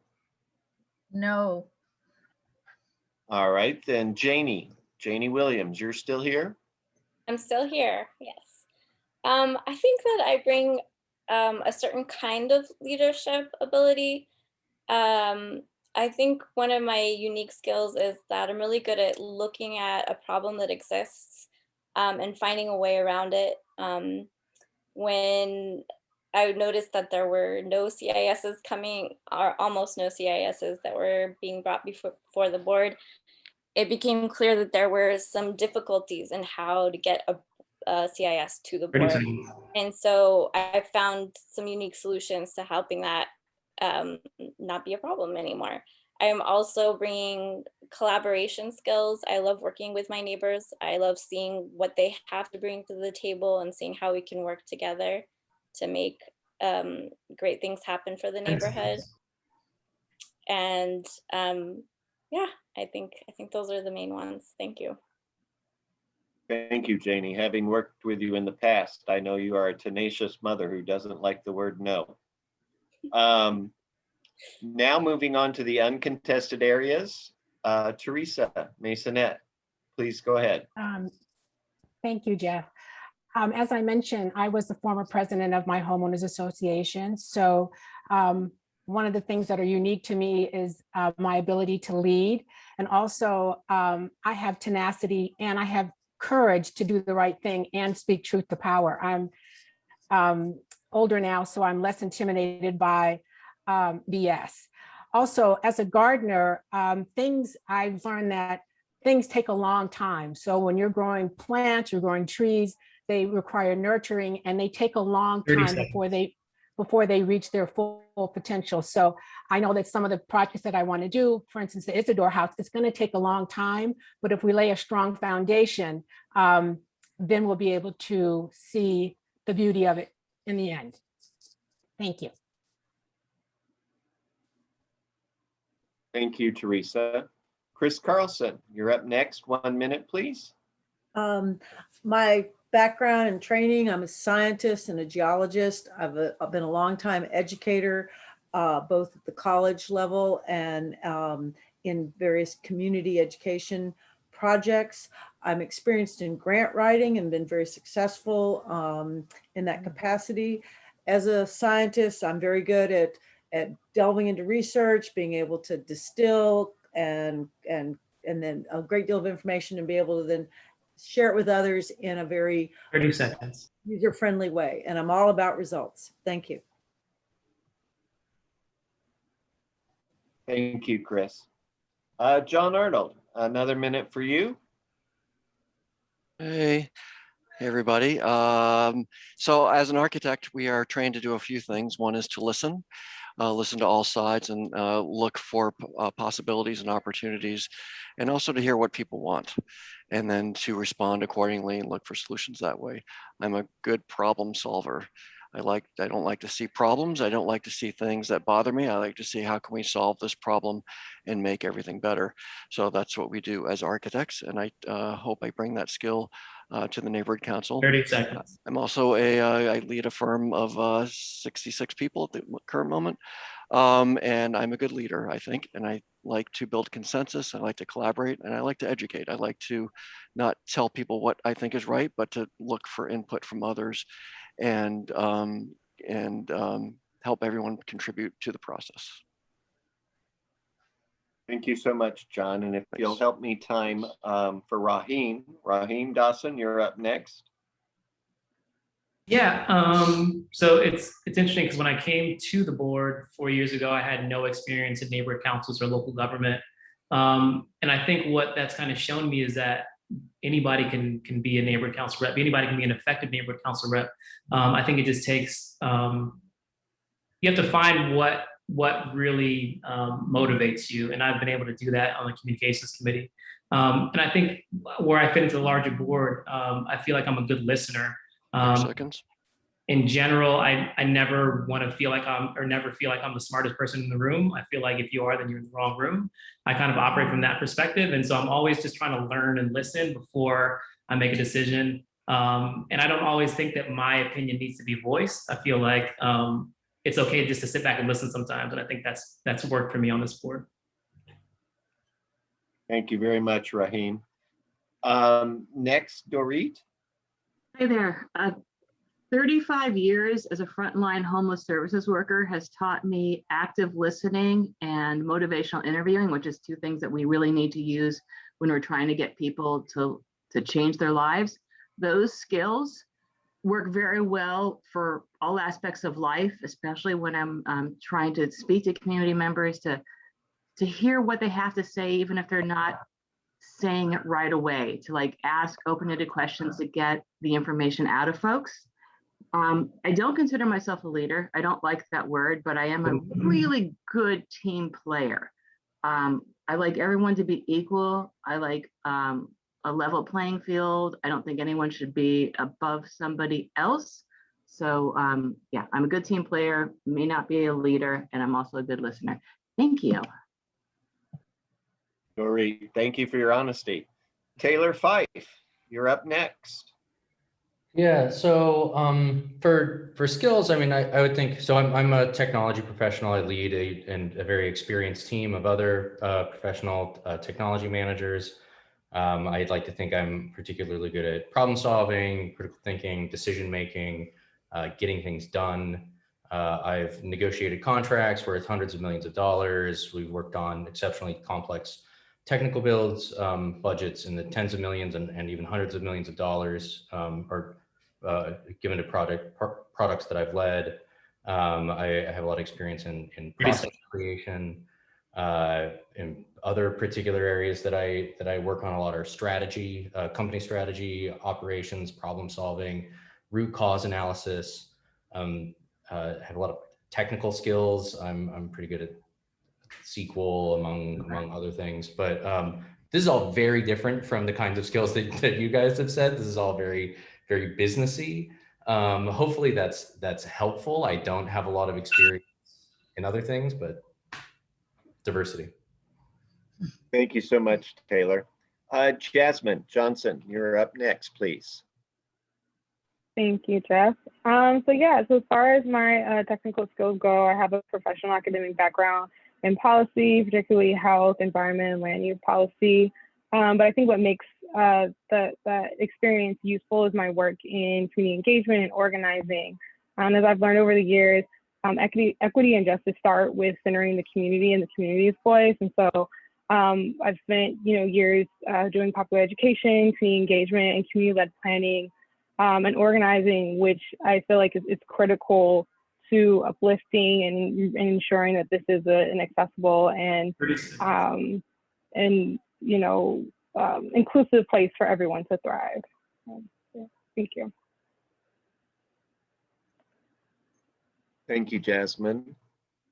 No. All right, then Janie Williams, you're still here? I'm still here, yes. I think that I bring a certain kind of leadership ability. I think one of my unique skills is that I'm really good at looking at a problem that exists and finding a way around it. When I noticed that there were no CISs coming, or almost no CISs that were being brought before the board, it became clear that there were some difficulties in how to get a CIS to the board. And so I found some unique solutions to helping that not be a problem anymore. I am also bringing collaboration skills. I love working with my neighbors. I love seeing what they have to bring to the table and seeing how we can work together to make great things happen for the neighborhood. And yeah, I think those are the main ones. Thank you. Thank you, Janie. Having worked with you in the past, I know you are a tenacious mother who doesn't like the word no. Now moving on to the uncontested areas. Teresa Masonette, please go ahead. Thank you, Jeff. As I mentioned, I was the former president of my homeowners association. So one of the things that are unique to me is my ability to lead. And also I have tenacity and I have courage to do the right thing and speak truth to power. I'm older now, so I'm less intimidated by BS. Also, as a gardener, I've learned that things take a long time. So when you're growing plants, you're growing trees, they require nurturing and they take a long time before they reach their full potential. So I know that some of the projects that I want to do, for instance, the Isidore House, it's going to take a long time, but if we lay a strong foundation, then we'll be able to see the beauty of it in the end. Thank you. Thank you, Teresa. Chris Carlson, you're up next. 1 minute, please. My background and training, I'm a scientist and a geologist. I've been a long-time educator, both at the college level and in various community education projects. I'm experienced in grant writing and been very successful in that capacity. As a scientist, I'm very good at delving into research, being able to distill and then a great deal of information and be able to then share it with others in a very 30 seconds user-friendly way. And I'm all about results. Thank you. Thank you, Chris. John Arnold, another minute for you. Hey everybody. So as an architect, we are trained to do a few things. One is to listen to all sides and look for possibilities and opportunities, and also to hear what people want, and then to respond accordingly and look for solutions that way. I'm a good problem solver. I don't like to see problems. I don't like to see things that bother me. I like to see how can we solve this problem and make everything better. So that's what we do as architects, and I hope I bring that skill to the neighborhood council. 30 seconds. I'm also I lead a firm of 66 people at the current moment. And I'm a good leader, I think, and I like to build consensus. I like to collaborate, and I like to educate. I like to not tell people what I think is right, but to look for input from others and help everyone contribute to the process. Thank you so much, John. And if you'll help me time for Raheem Dawson, you're up next. Yeah, so it's interesting because when I came to the board 4 years ago, I had no experience in neighborhood councils or local government. And I think what that's kind of shown me is that anybody can be a neighborhood council rep, anybody can be an effective neighborhood council rep. I think it just takes, you have to find what really motivates you. And I've been able to do that on the communications committee. And I think where I fit into the larger board, I feel like I'm a good listener. Seconds. In general, I never want to feel like never feel like I'm the smartest person in the room. I feel like if you are, then you're in the wrong room. I kind of operate from that perspective. And so I'm always just trying to learn and listen before I make a decision. And I don't always think that my opinion needs to be voiced. I feel like it's okay just to sit back and listen sometimes. And I think that's worked for me on this board. Thank you very much, Raheem. Next, Dorit. Hi there. 35 years as a frontline homeless services worker has taught me active listening and motivational interviewing, which is two things that we really need to use when we're trying to get people to change their lives. Those skills work very well for all aspects of life, especially when I'm trying to speak to community members to hear what they have to say, even if they're not saying it right away, to like ask open-ended questions to get the information out of folks. I don't consider myself a leader. I don't like that word, but I am a really good team player. I like everyone to be equal. I like a level playing field. I don't think anyone should be above somebody else. So yeah, I'm a good team player, may not be a leader, and I'm also a good listener. Thank you. Dorit, thank you for your honesty. Taylor Fife, you're up next. Yeah, so for skills, I mean, I would think, so I'm a technology professional. I lead a very experienced team of other professional technology managers. I'd like to think I'm particularly good at problem solving, critical thinking, decision making, getting things done. I've negotiated contracts worth hundreds of millions of dollars. We've worked on exceptionally complex technical builds, budgets in the tens of millions and even hundreds of millions of dollars are given to products that I've led. I have a lot of experience in process creation. In other particular areas that I work on a lot are strategy, company strategy, operations, problem solving, root cause analysis. Have a lot of technical skills. I'm pretty good at SQL among other things, but this is all very different from the kinds of skills that you guys have said. This is all very businessy. Hopefully that's helpful. I don't have a lot of experience in other things, but diversity. Thank you so much, Taylor. Jasmine Johnson, you're up next, please. Thank you, Jeff. So yeah, so as far as my technical skills go, I have a professional academic background in policy, particularly health, environment, and land use policy. But I think what makes that experience useful is my work in community engagement and organizing. As I've learned over the years, equity and justice start with centering the community and the community's voice. And so I've spent years doing popular education, community engagement, and community-led planning and organizing, which I feel like is critical to uplifting and ensuring that this is an accessible and inclusive place for everyone to thrive. Thank you. Thank you, Jasmine.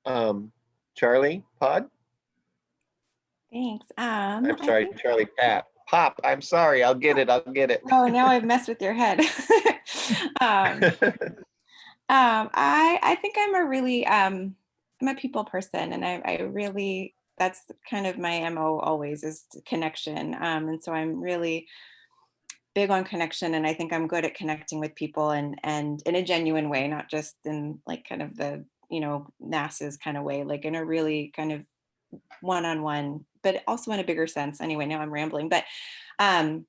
Charlie Pod? Thanks. I'm sorry, Charlie Popp. I'm sorry. I'll get it. Oh, now I've messed with your head. I think I'm a people person, and I really, that's kind of my MO always, is connection. And so I'm really big on connection, and I think I'm good at connecting with people and in a genuine way, not just in like kind of the, masses kind of way, like in a really kind of one-on-one, but also in a bigger sense. Anyway, now I'm rambling, but I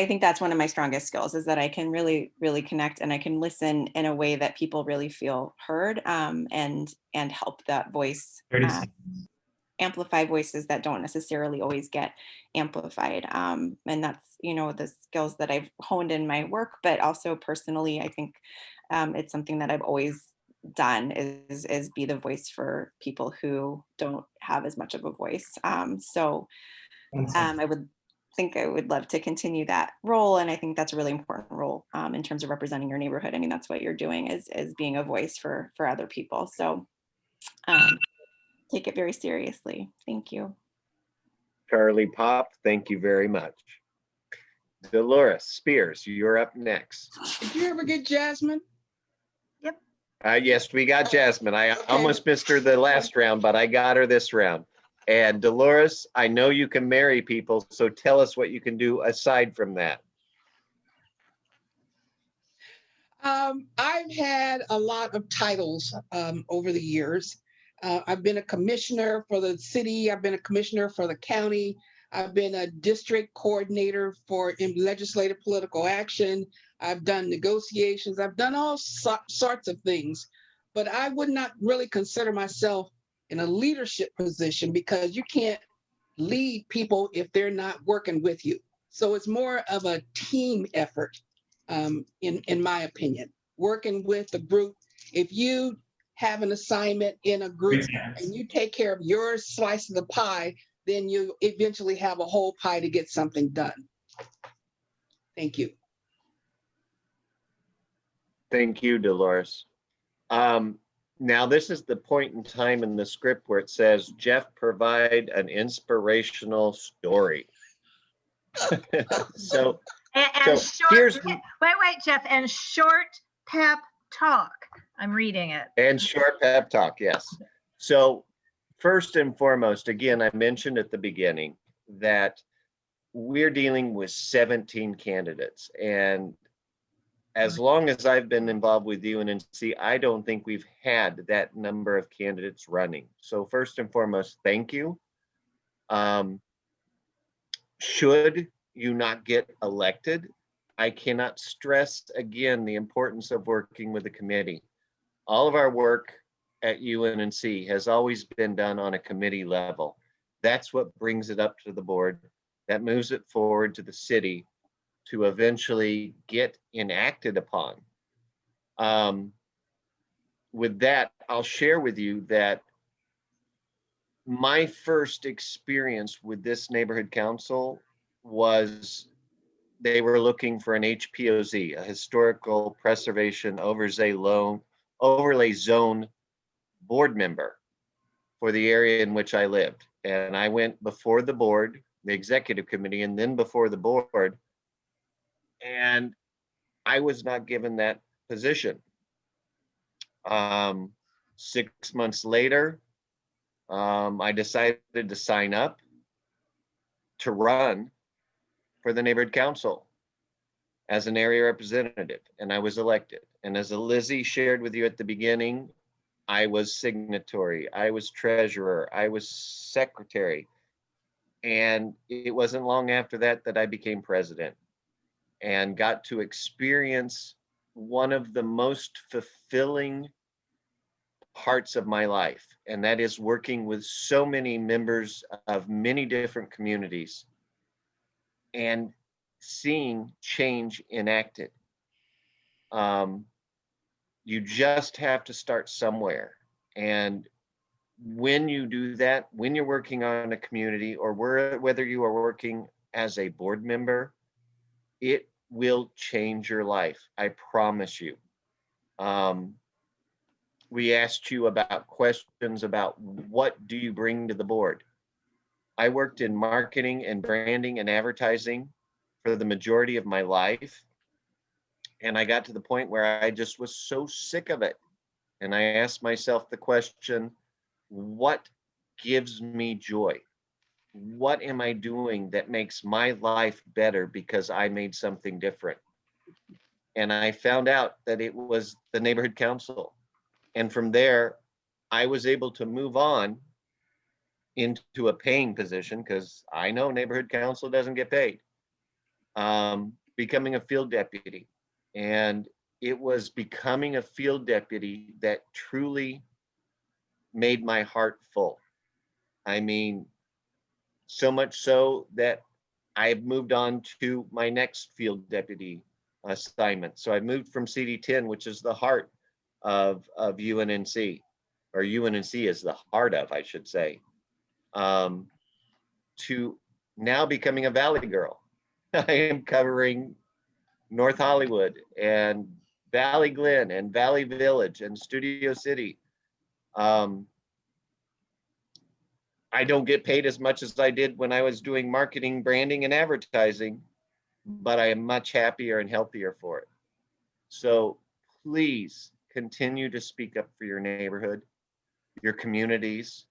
think that's one of my strongest skills, is that I can really, really connect, and I can listen in a way that people really feel heard, and help that voice amplify voices that don't necessarily always get amplified. And that's, the skills that I've honed in my work, but also personally, I think it's something that I've always done is be the voice for people who don't have as much of a voice. I would love to continue that role. And I think that's a really important role in terms of representing your neighborhood. I mean, that's what you're doing is being a voice for other people. So take it very seriously. Thank you. Charlie Popp, thank you very much. Dolores Spears, you're up next. Did you ever get Jasmine? Yep. Yes, we got Jasmine. I Okay. almost missed her the last round, but I got her this round. And Dolores, I know you can marry people, so tell us what you can do aside from that. I've had a lot of titles over the years. I've been a commissioner for the city. I've been a commissioner for the county. I've been a district coordinator for legislative political action. I've done negotiations. I've done all sorts of things, but I would not really consider myself in a leadership position because you can't lead people if they're not working with you. So it's more of a team effort, in my opinion, working with the group. If you have an assignment in a group and you take care of your slice of the pie, then you eventually have a whole pie to get something done. Thank you. Thank you, Dolores. Now, this is the point in time in the script where it says, Jeff, provide an inspirational story. So here's... Wait, Jeff, and short pep talk. I'm reading it. And short pep talk, yes. So first and foremost, again, I mentioned at the beginning that we're dealing with 17 candidates. And as long as I've been involved with UNNC, I don't think we've had that number of candidates running. So first and foremost, thank you. Should you not get elected, I cannot stress again the importance of working with the committee. All of our work at UNNC has always been done on a committee level. That's what brings it up to the board, that moves it forward to the city to eventually get enacted upon. With that, I'll share with you that my first experience with this neighborhood council was they were looking for an HPOZ, a historical preservation overlay zone board member for the area in which I lived. And I went before the board, the executive committee, and then before the board. And I was not given that position. 6 months later, I decided to sign up to run for the neighborhood council as an area representative, and I was elected. And as Lizzie shared with you at the beginning, I was signatory, I was treasurer, I was secretary. And it wasn't long after that that I became president and got to experience one of the most fulfilling parts of my life. And that is working with so many members of many different communities and seeing change enacted. You just have to start somewhere. And when you do that, when you're working on a community or whether you are working as a board member, it will change your life. I promise you. We asked you about questions about what do you bring to the board? I worked in marketing and branding and advertising for the majority of my life. And I got to the point where I just was so sick of it. And I asked myself the question, what gives me joy? What am I doing that makes my life better because I made something different? And I found out that it was the neighborhood council. And from there, I was able to move on into a paying position because I know neighborhood council doesn't get paid. Becoming a field deputy. And it was becoming a field deputy that truly made my heart full. I mean, so much so that I've moved on to my next field deputy assignment. So I've moved from CD10, which is the heart of UNNC, or UNNC is the heart of, I should say, to now becoming a Valley girl. I am covering North Hollywood and Valley Glen and Valley Village and Studio City. I don't get paid as much as I did when I was doing marketing, branding, and advertising, but I am much happier and healthier for it. So please continue to speak up for your neighborhood, your communities,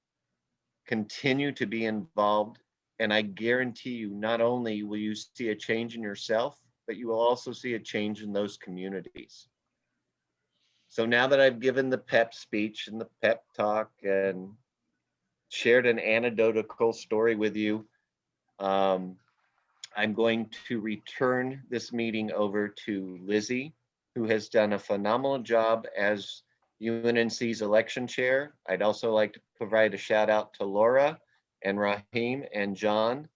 continue to be involved. And I guarantee you, not only will you see a change in yourself, but you will also see a change in those communities. So now that I've given the pep speech and the pep talk and shared an anecdotal story with you, I'm going to return this meeting over to Lizzie, who has done a phenomenal job as UNNC's election chair. I'd also like to provide a shout out to Laura and Raheem and John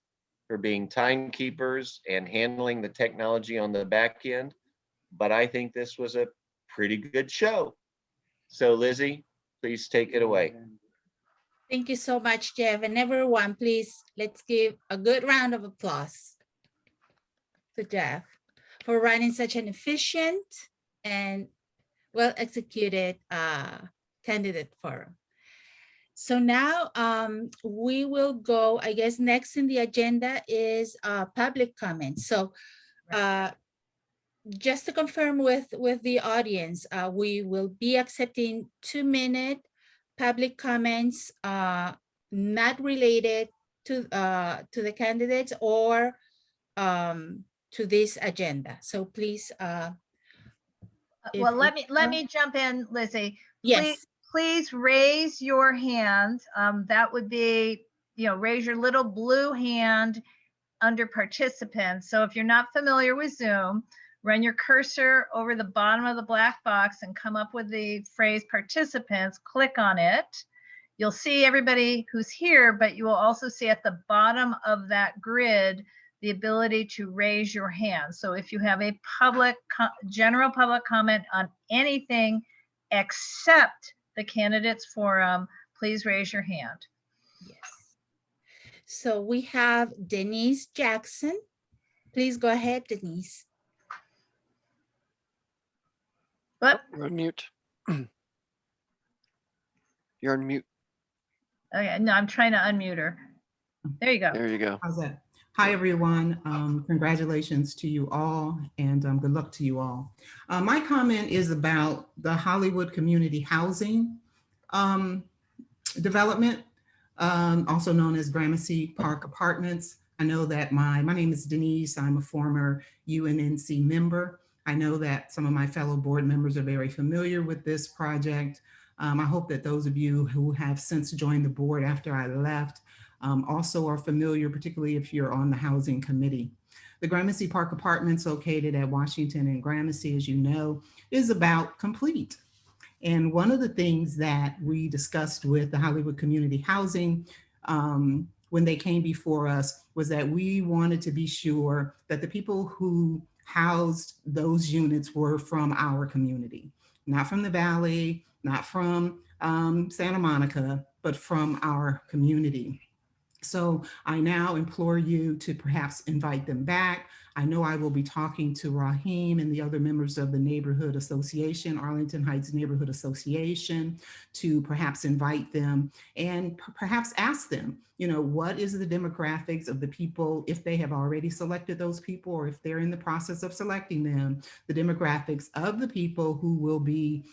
for being timekeepers and handling the technology on the back end. But I think this was a pretty good show. So Lizzie, please take it away. Thank you so much, Jeff. And everyone, please, let's give a good round of applause to Jeff for running such an efficient and well-executed candidate forum. So now we will go, I guess next in the agenda is public comments. So just to confirm with the audience, we will be accepting 2-minute public comments not related to the candidates or to this agenda. So please. Well, let me jump in, Lizzie. Yes. Please raise your hand. That would be, raise your little blue hand under participants. So if you're not familiar with Zoom, run your cursor over the bottom of the black box and come up with the phrase participants, click on it. You'll see everybody who's here, but you will also see at the bottom of that grid the ability to raise your hand. So if you have a general public comment on anything except the candidates forum, please raise your hand. Yes. So we have Denise Jackson. Please go ahead, Denise. What? You're on mute. You're on mute. Okay, no, I'm trying to unmute her. There you go. There you go. How's that? Hi, everyone. Congratulations to you all, and good luck to you all. My comment is about the Hollywood community housing development, also known as Gramercy Park Apartments. I know that my name is Denise. I'm a former UNNC member. I know that some of my fellow board members are very familiar with this project. I hope that those of you who have since joined the board after I left also are familiar, particularly if you're on the housing committee. The Gramercy Park Apartments, located at Washington and Gramercy, as you know, is about complete. And one of the things that we discussed with the Hollywood Community Housing when they came before us was that we wanted to be sure that the people who housed those units were from our community, not from the Valley, not from Santa Monica, but from our community. So I now implore you to perhaps invite them back. I know I will be talking to Raheem and the other members of the neighborhood association, Arlington Heights Neighborhood Association, to perhaps invite them and perhaps ask them, what is the demographics of the people, if they have already selected those people or if they're in the process of selecting them, the demographics of the people who will be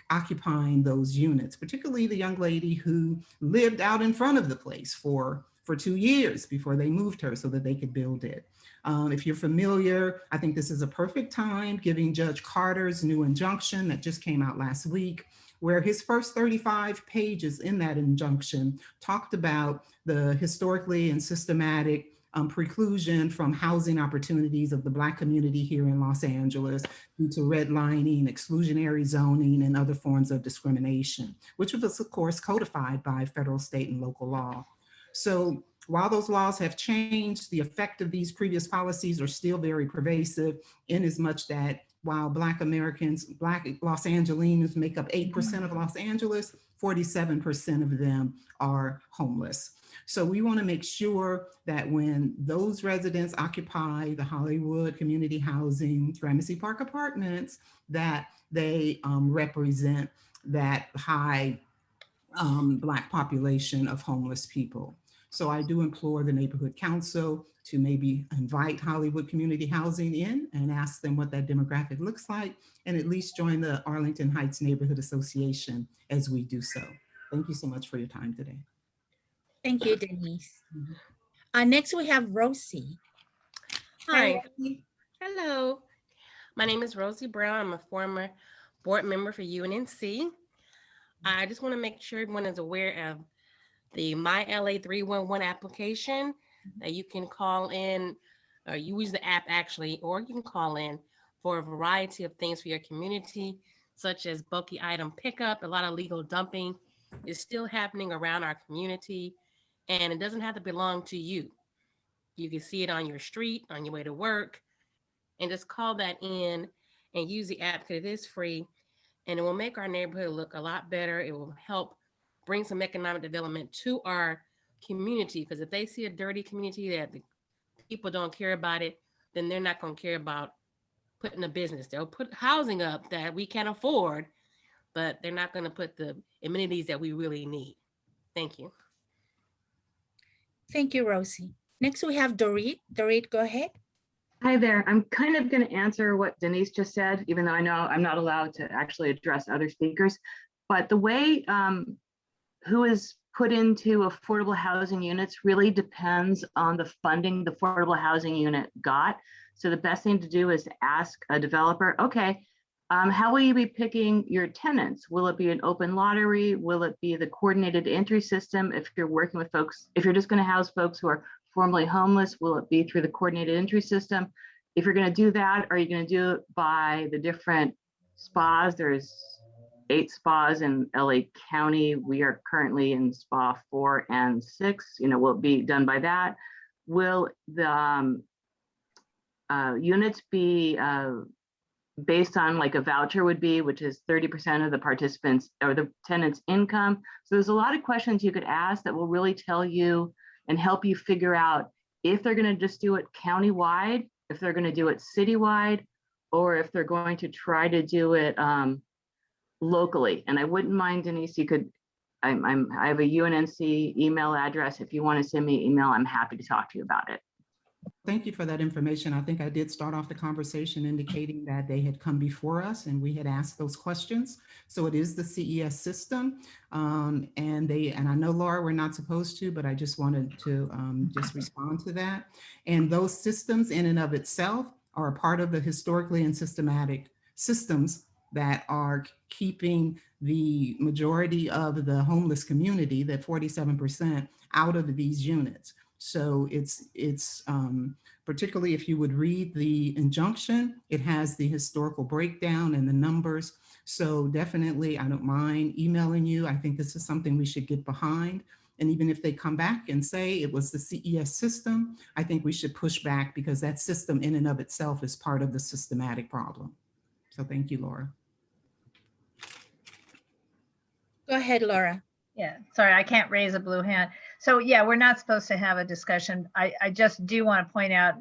occupying those units, particularly the young lady who lived out in front of the place for 2 years before they moved her so that they could build it. If you're familiar, I think this is a perfect time, giving Judge Carter's new injunction that just came out last week, where his first 35 pages in that injunction talked about the historically and systematic preclusion from housing opportunities of the Black community here in Los Angeles due to redlining, exclusionary zoning, and other forms of discrimination, which was of course codified by federal, state, and local law. So while those laws have changed, the effect of these previous policies are still very pervasive, in as much that while Black Americans, Black Los Angelenos make up 8% of Los Angeles, 47% of them are homeless. So we want to make sure that when those residents occupy the Hollywood community housing, Gramercy Park apartments, that they represent that high Black population of homeless people. So I do implore the neighborhood council to maybe invite Hollywood community housing in and ask them what that demographic looks like, and at least join the Arlington Heights Neighborhood Association as we do so. Thank you so much for your time today. Thank you, Denise. Next we have Rosie. Hi. Hello. My name is Rosie Brown. I'm a former board member for UNNC. I just want to make sure everyone is aware of the My LA 311 application that you can call in, or use the app actually, or you can call in for a variety of things for your community, such as bulky item pickup. A lot of legal dumping is still happening around our community, and it doesn't have to belong to you. You can see it on your street, on your way to work, and just call that in and use the app because it is free, and it will make our neighborhood look a lot better. It will help bring some economic development to our community, because if they see a dirty community that the people don't care about it, then they're not going to care about putting a business. They'll put housing up that we can't afford, but they're not going to put the amenities that we really need. Thank you. Thank you, Rosie. Next we have Dorit. Dorit, go ahead. Hi there. I'm kind of going to answer what Denise just said, even though I know I'm not allowed to actually address other speakers. But the way who is put into affordable housing units really depends on the funding the affordable housing unit got. So the best thing to do is to ask a developer, okay, how will you be picking your tenants? Will it be an open lottery? Will it be the coordinated entry system? If you're working with folks, if you're just going to house folks who are formerly homeless, will it be through the coordinated entry system? If you're going to do that, are you going to do it by the different spas? There's 8 spas in LA County. We are currently in spa 4 and 6. Will it be done by that? Will the units be based on like a voucher would be, which is 30% of the participants or the tenant's income? So there's a lot of questions you could ask that will really tell you and help you figure out if they're going to just do it countywide, if they're going to do it citywide, or if they're going to try to do it locally. And I wouldn't mind, Denise, you could, I have a UNNC email address. If you want to send me an email, I'm happy to talk to you about it. Thank you for that information. I think I did start off the conversation indicating that they had come before us and we had asked those questions. So it is the CES system. And I know, Laura, we're not supposed to, but I just wanted to just respond to that. And those systems in and of itself are a part of the historically and systematic systems that are keeping the majority of the homeless community, that 47%, out of these units. So it's particularly if you would read the injunction, it has the historical breakdown and the numbers. So definitely, I don't mind emailing you. I think this is something we should get behind. And even if they come back and say it was the CES system, I think we should push back because that system in and of itself is part of the systematic problem. So thank you, Laura. Go ahead, Laura. Yeah, sorry, I can't raise a blue hand. So yeah, we're not supposed to have a discussion. I just do want to point out,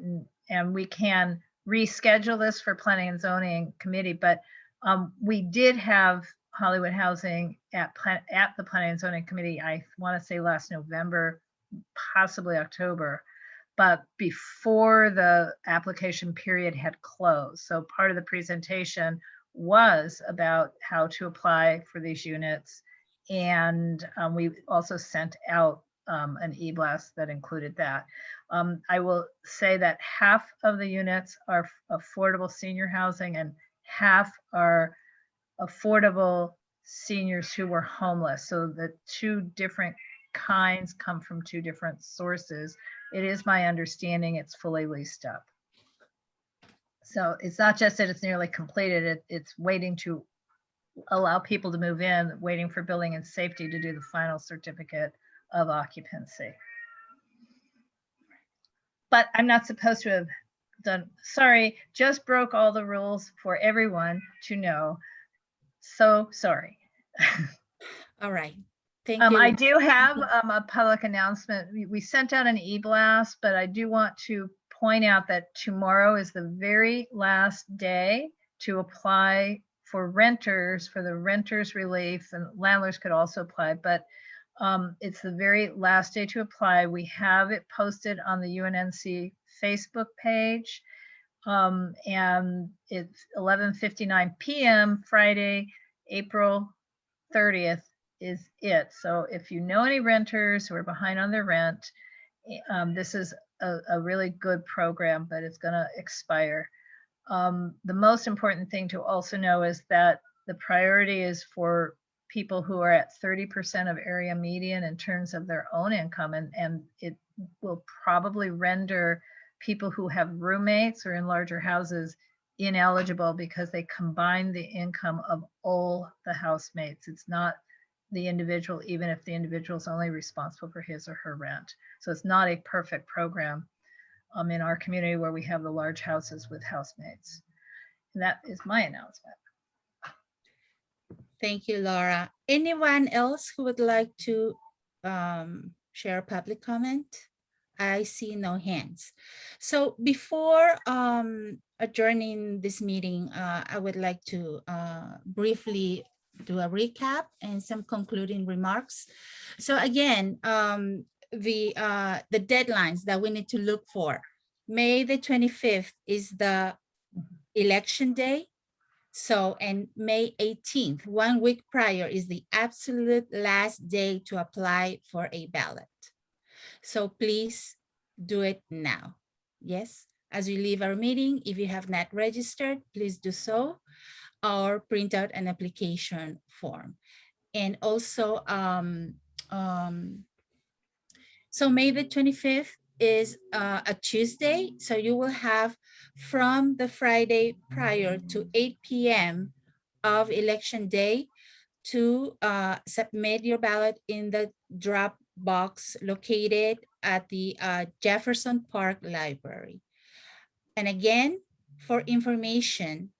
and we can reschedule this for Planning and Zoning Committee, but we did have Hollywood Housing at the Planning and Zoning Committee, I want to say last November, possibly October, but before the application period had closed. So part of the presentation was about how to apply for these units. And we also sent out an e-blast that included that. I will say that half of the units are affordable senior housing and half are affordable seniors who were homeless. So the two different kinds come from two different sources. it is my understanding it's fully leased up. So it's not just that it's nearly completed, it's waiting to allow people to move in, waiting for building and safety to do the final certificate of occupancy. But I'm not supposed to have done, sorry, just broke all the rules for everyone to know. So sorry. All right. Thank you. I do have a public announcement. We sent out an e-blast, but I do want to point out that tomorrow is the very last day to apply for renters, for the renters relief, and landlords could also apply, but it's the very last day to apply. We have it posted on the UNNC Facebook page, and it's 11:59 p.m. Friday, April 30th is it. So if you know any renters who are behind on their rent, this is a really good program, but it's going to expire. The most important thing to also know is that the priority is for people who are at 30% of area median in terms of their own income, and it will probably render people who have roommates or in larger houses ineligible because they combine the income of all the housemates. It's not the individual, even if the individual is only responsible for his or her rent. So it's not a perfect program in our community where we have the large houses with housemates. And that is my announcement. Thank you, Laura. Anyone else who would like to share a public comment? I see no hands. So before adjourning this meeting, I would like to briefly do a recap and some concluding remarks. So again, the deadlines that we need to look for. May the 25th is the election day. So, and May 18th, 1 week prior, is the absolute last day to apply for a ballot. So please do it now. Yes, as we leave our meeting, if you have not registered, please do so, or print out an application form. And also, so May the 25th is a Tuesday. So you will have from the Friday prior to 8 p.m. of election day to submit your ballot in the drop box located at the Jefferson Park Library. And again, for information,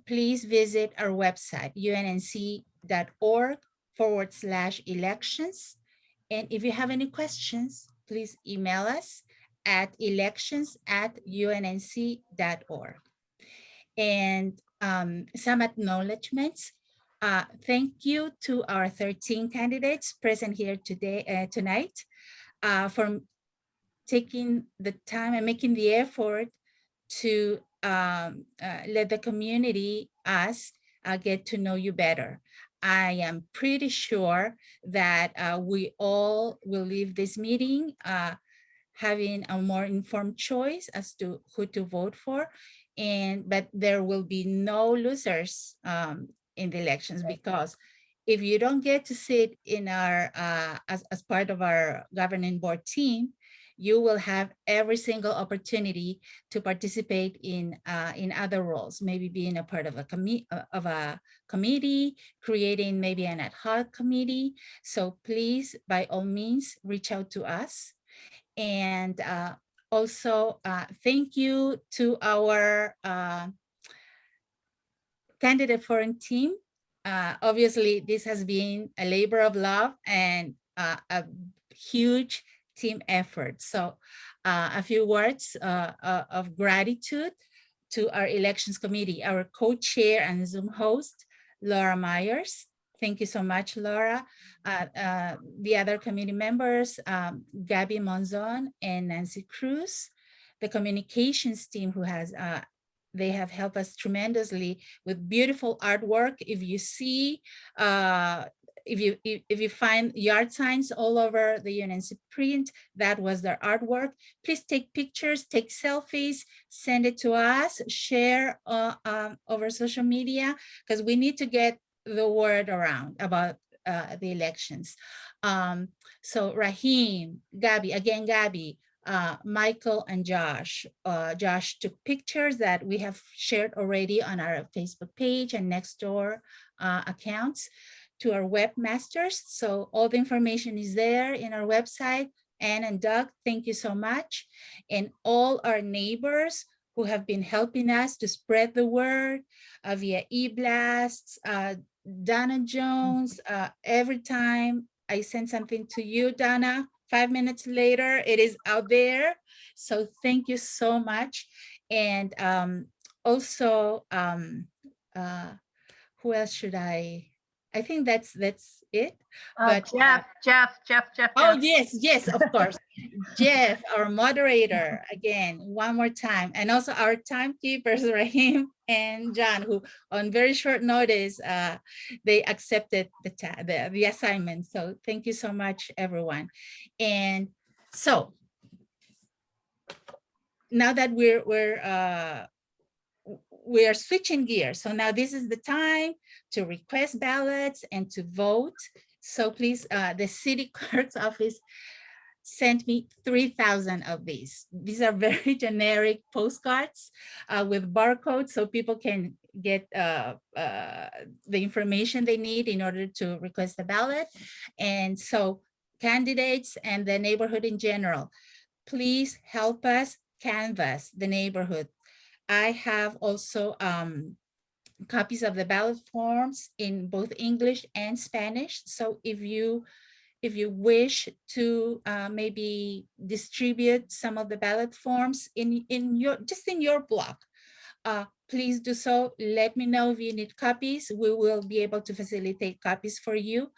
please visit our website, unnc.org/elections. And if you have any questions, please email us at elections@unnc.org. And some acknowledgements. Thank you to our 13 candidates present here today, tonight, for taking the time and making the effort to let the community, us, get to know you better. I am pretty sure that we all will leave this meeting having a more informed choice as to who to vote for, but there will be no losers in the elections, because if you don't get to sit in our as part of our governing board team, you will have every single opportunity to participate in other roles, maybe being a part of a committee, creating maybe an ad hoc committee. So please, by all means, reach out to us. And also, thank you to our candidate foreign team. Obviously, this has been a labor of love and a huge team effort. So a few words of gratitude to our elections committee, our co-chair and Zoom host, Laura Myers. Thank you so much, Laura. The other committee members, Gabby Monzon and Nancy Cruz, the communications team who has, they have helped us tremendously with beautiful artwork. If you see, if you find yard signs all over the UNNC print, that was their artwork. Please take pictures, take selfies, send it to us, share over social media, because we need to get the word around about the elections. So Raheem, Gabby, Michael and Josh. Josh took pictures that we have shared already on our Facebook page and Nextdoor accounts to our webmasters. So all the information is there in our website. Anne and Doug, thank you so much. And all our neighbors who have been helping us to spread the word via e-blasts, Donna Jones, every time I send something to you, Donna, 5 minutes later, it is out there. So thank you so much. And also, who else should I think that's it. But Jeff. Oh, yes, of course. Jeff, our moderator, again, one more time. And also our timekeepers, Raheem and John, who on very short notice, they accepted the assignment. So thank you so much, everyone. And so now that we are switching gears. So now this is the time to request ballots and to vote. So please, the city clerk's office sent me 3,000 of these. These are very generic postcards with barcodes so people can get the information they need in order to request the ballot. And so candidates and the neighborhood in general, please help us canvass the neighborhood. I have also copies of the ballot forms in both English and Spanish. So if you wish to maybe distribute some of the ballot forms in your block, please do so. Let me know if you need copies. We will be able to facilitate copies for you.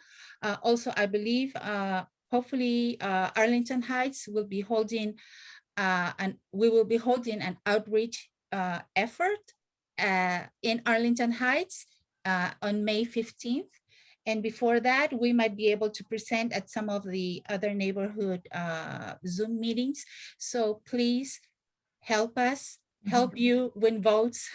Also, I believe hopefully Arlington Heights will be holding an outreach effort in Arlington Heights on May 15th. And before that, we might be able to present at some of the other neighborhood Zoom meetings. So please help us, help you win votes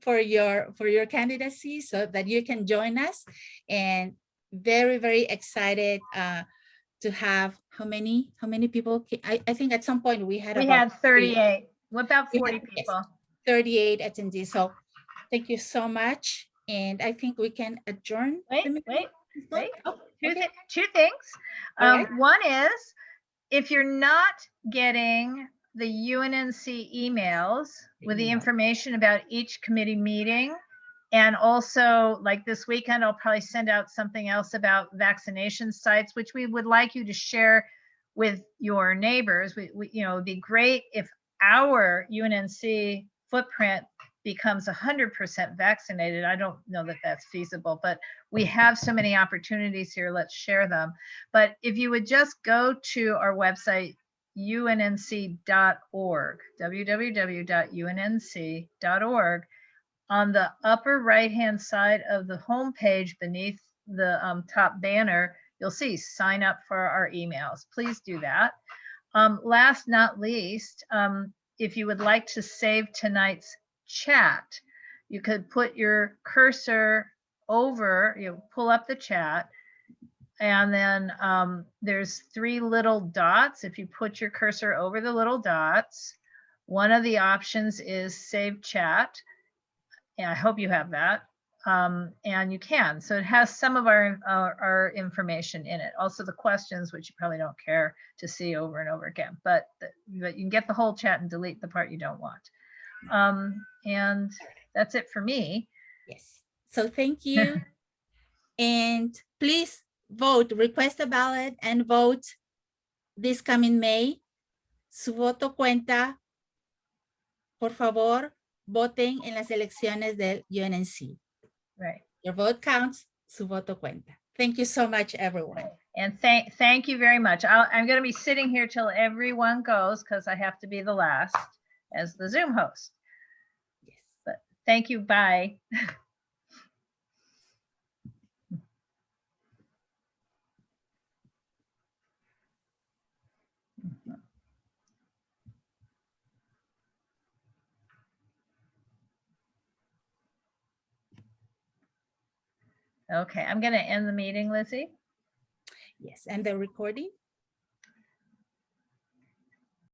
for your candidacy so that you can join us. And very, very excited to have how many people? I think at some point we had 38. About 40 people. 38 attendees. So thank you so much. And I think we can adjourn. Wait. Oh, two things. Right. One is, if you're not getting the UNNC emails with the information about each committee meeting, and also like this weekend, I'll probably send out something else about vaccination sites, which we would like you to share with your neighbors. It'd be great if our UNNC footprint becomes 100% vaccinated. I don't know that that's feasible, but we have so many opportunities here. Let's share them. But if you would just go to our website, unnc.org, www.unnc.org, on the upper right-hand side of the homepage beneath the top banner, you'll see sign up for our emails. Please do that. Last not least, if you would like to save tonight's chat, you could put your cursor over, pull up the chat, and then there's 3 little dots. If you put your cursor over the little dots, one of the options is save chat. And I hope you have that. And you can. So it has some of our information in it. Also the questions, which you probably don't care to see over and over again, but you can get the whole chat and delete the part you don't want. And that's it for me. Yes. So thank you. And please vote, request a ballot and vote this coming May. Su voto cuenta. Por favor, voten en las elecciones del UNNC. Right. Your vote counts, su voto cuenta. Thank you so much, everyone. And thank you very much. I'm going to be sitting here till everyone goes because I have to be the last as the Zoom host. Yes. But thank you. Bye. Okay, I'm going to end the meeting, Lizzie. Yes, and the recording.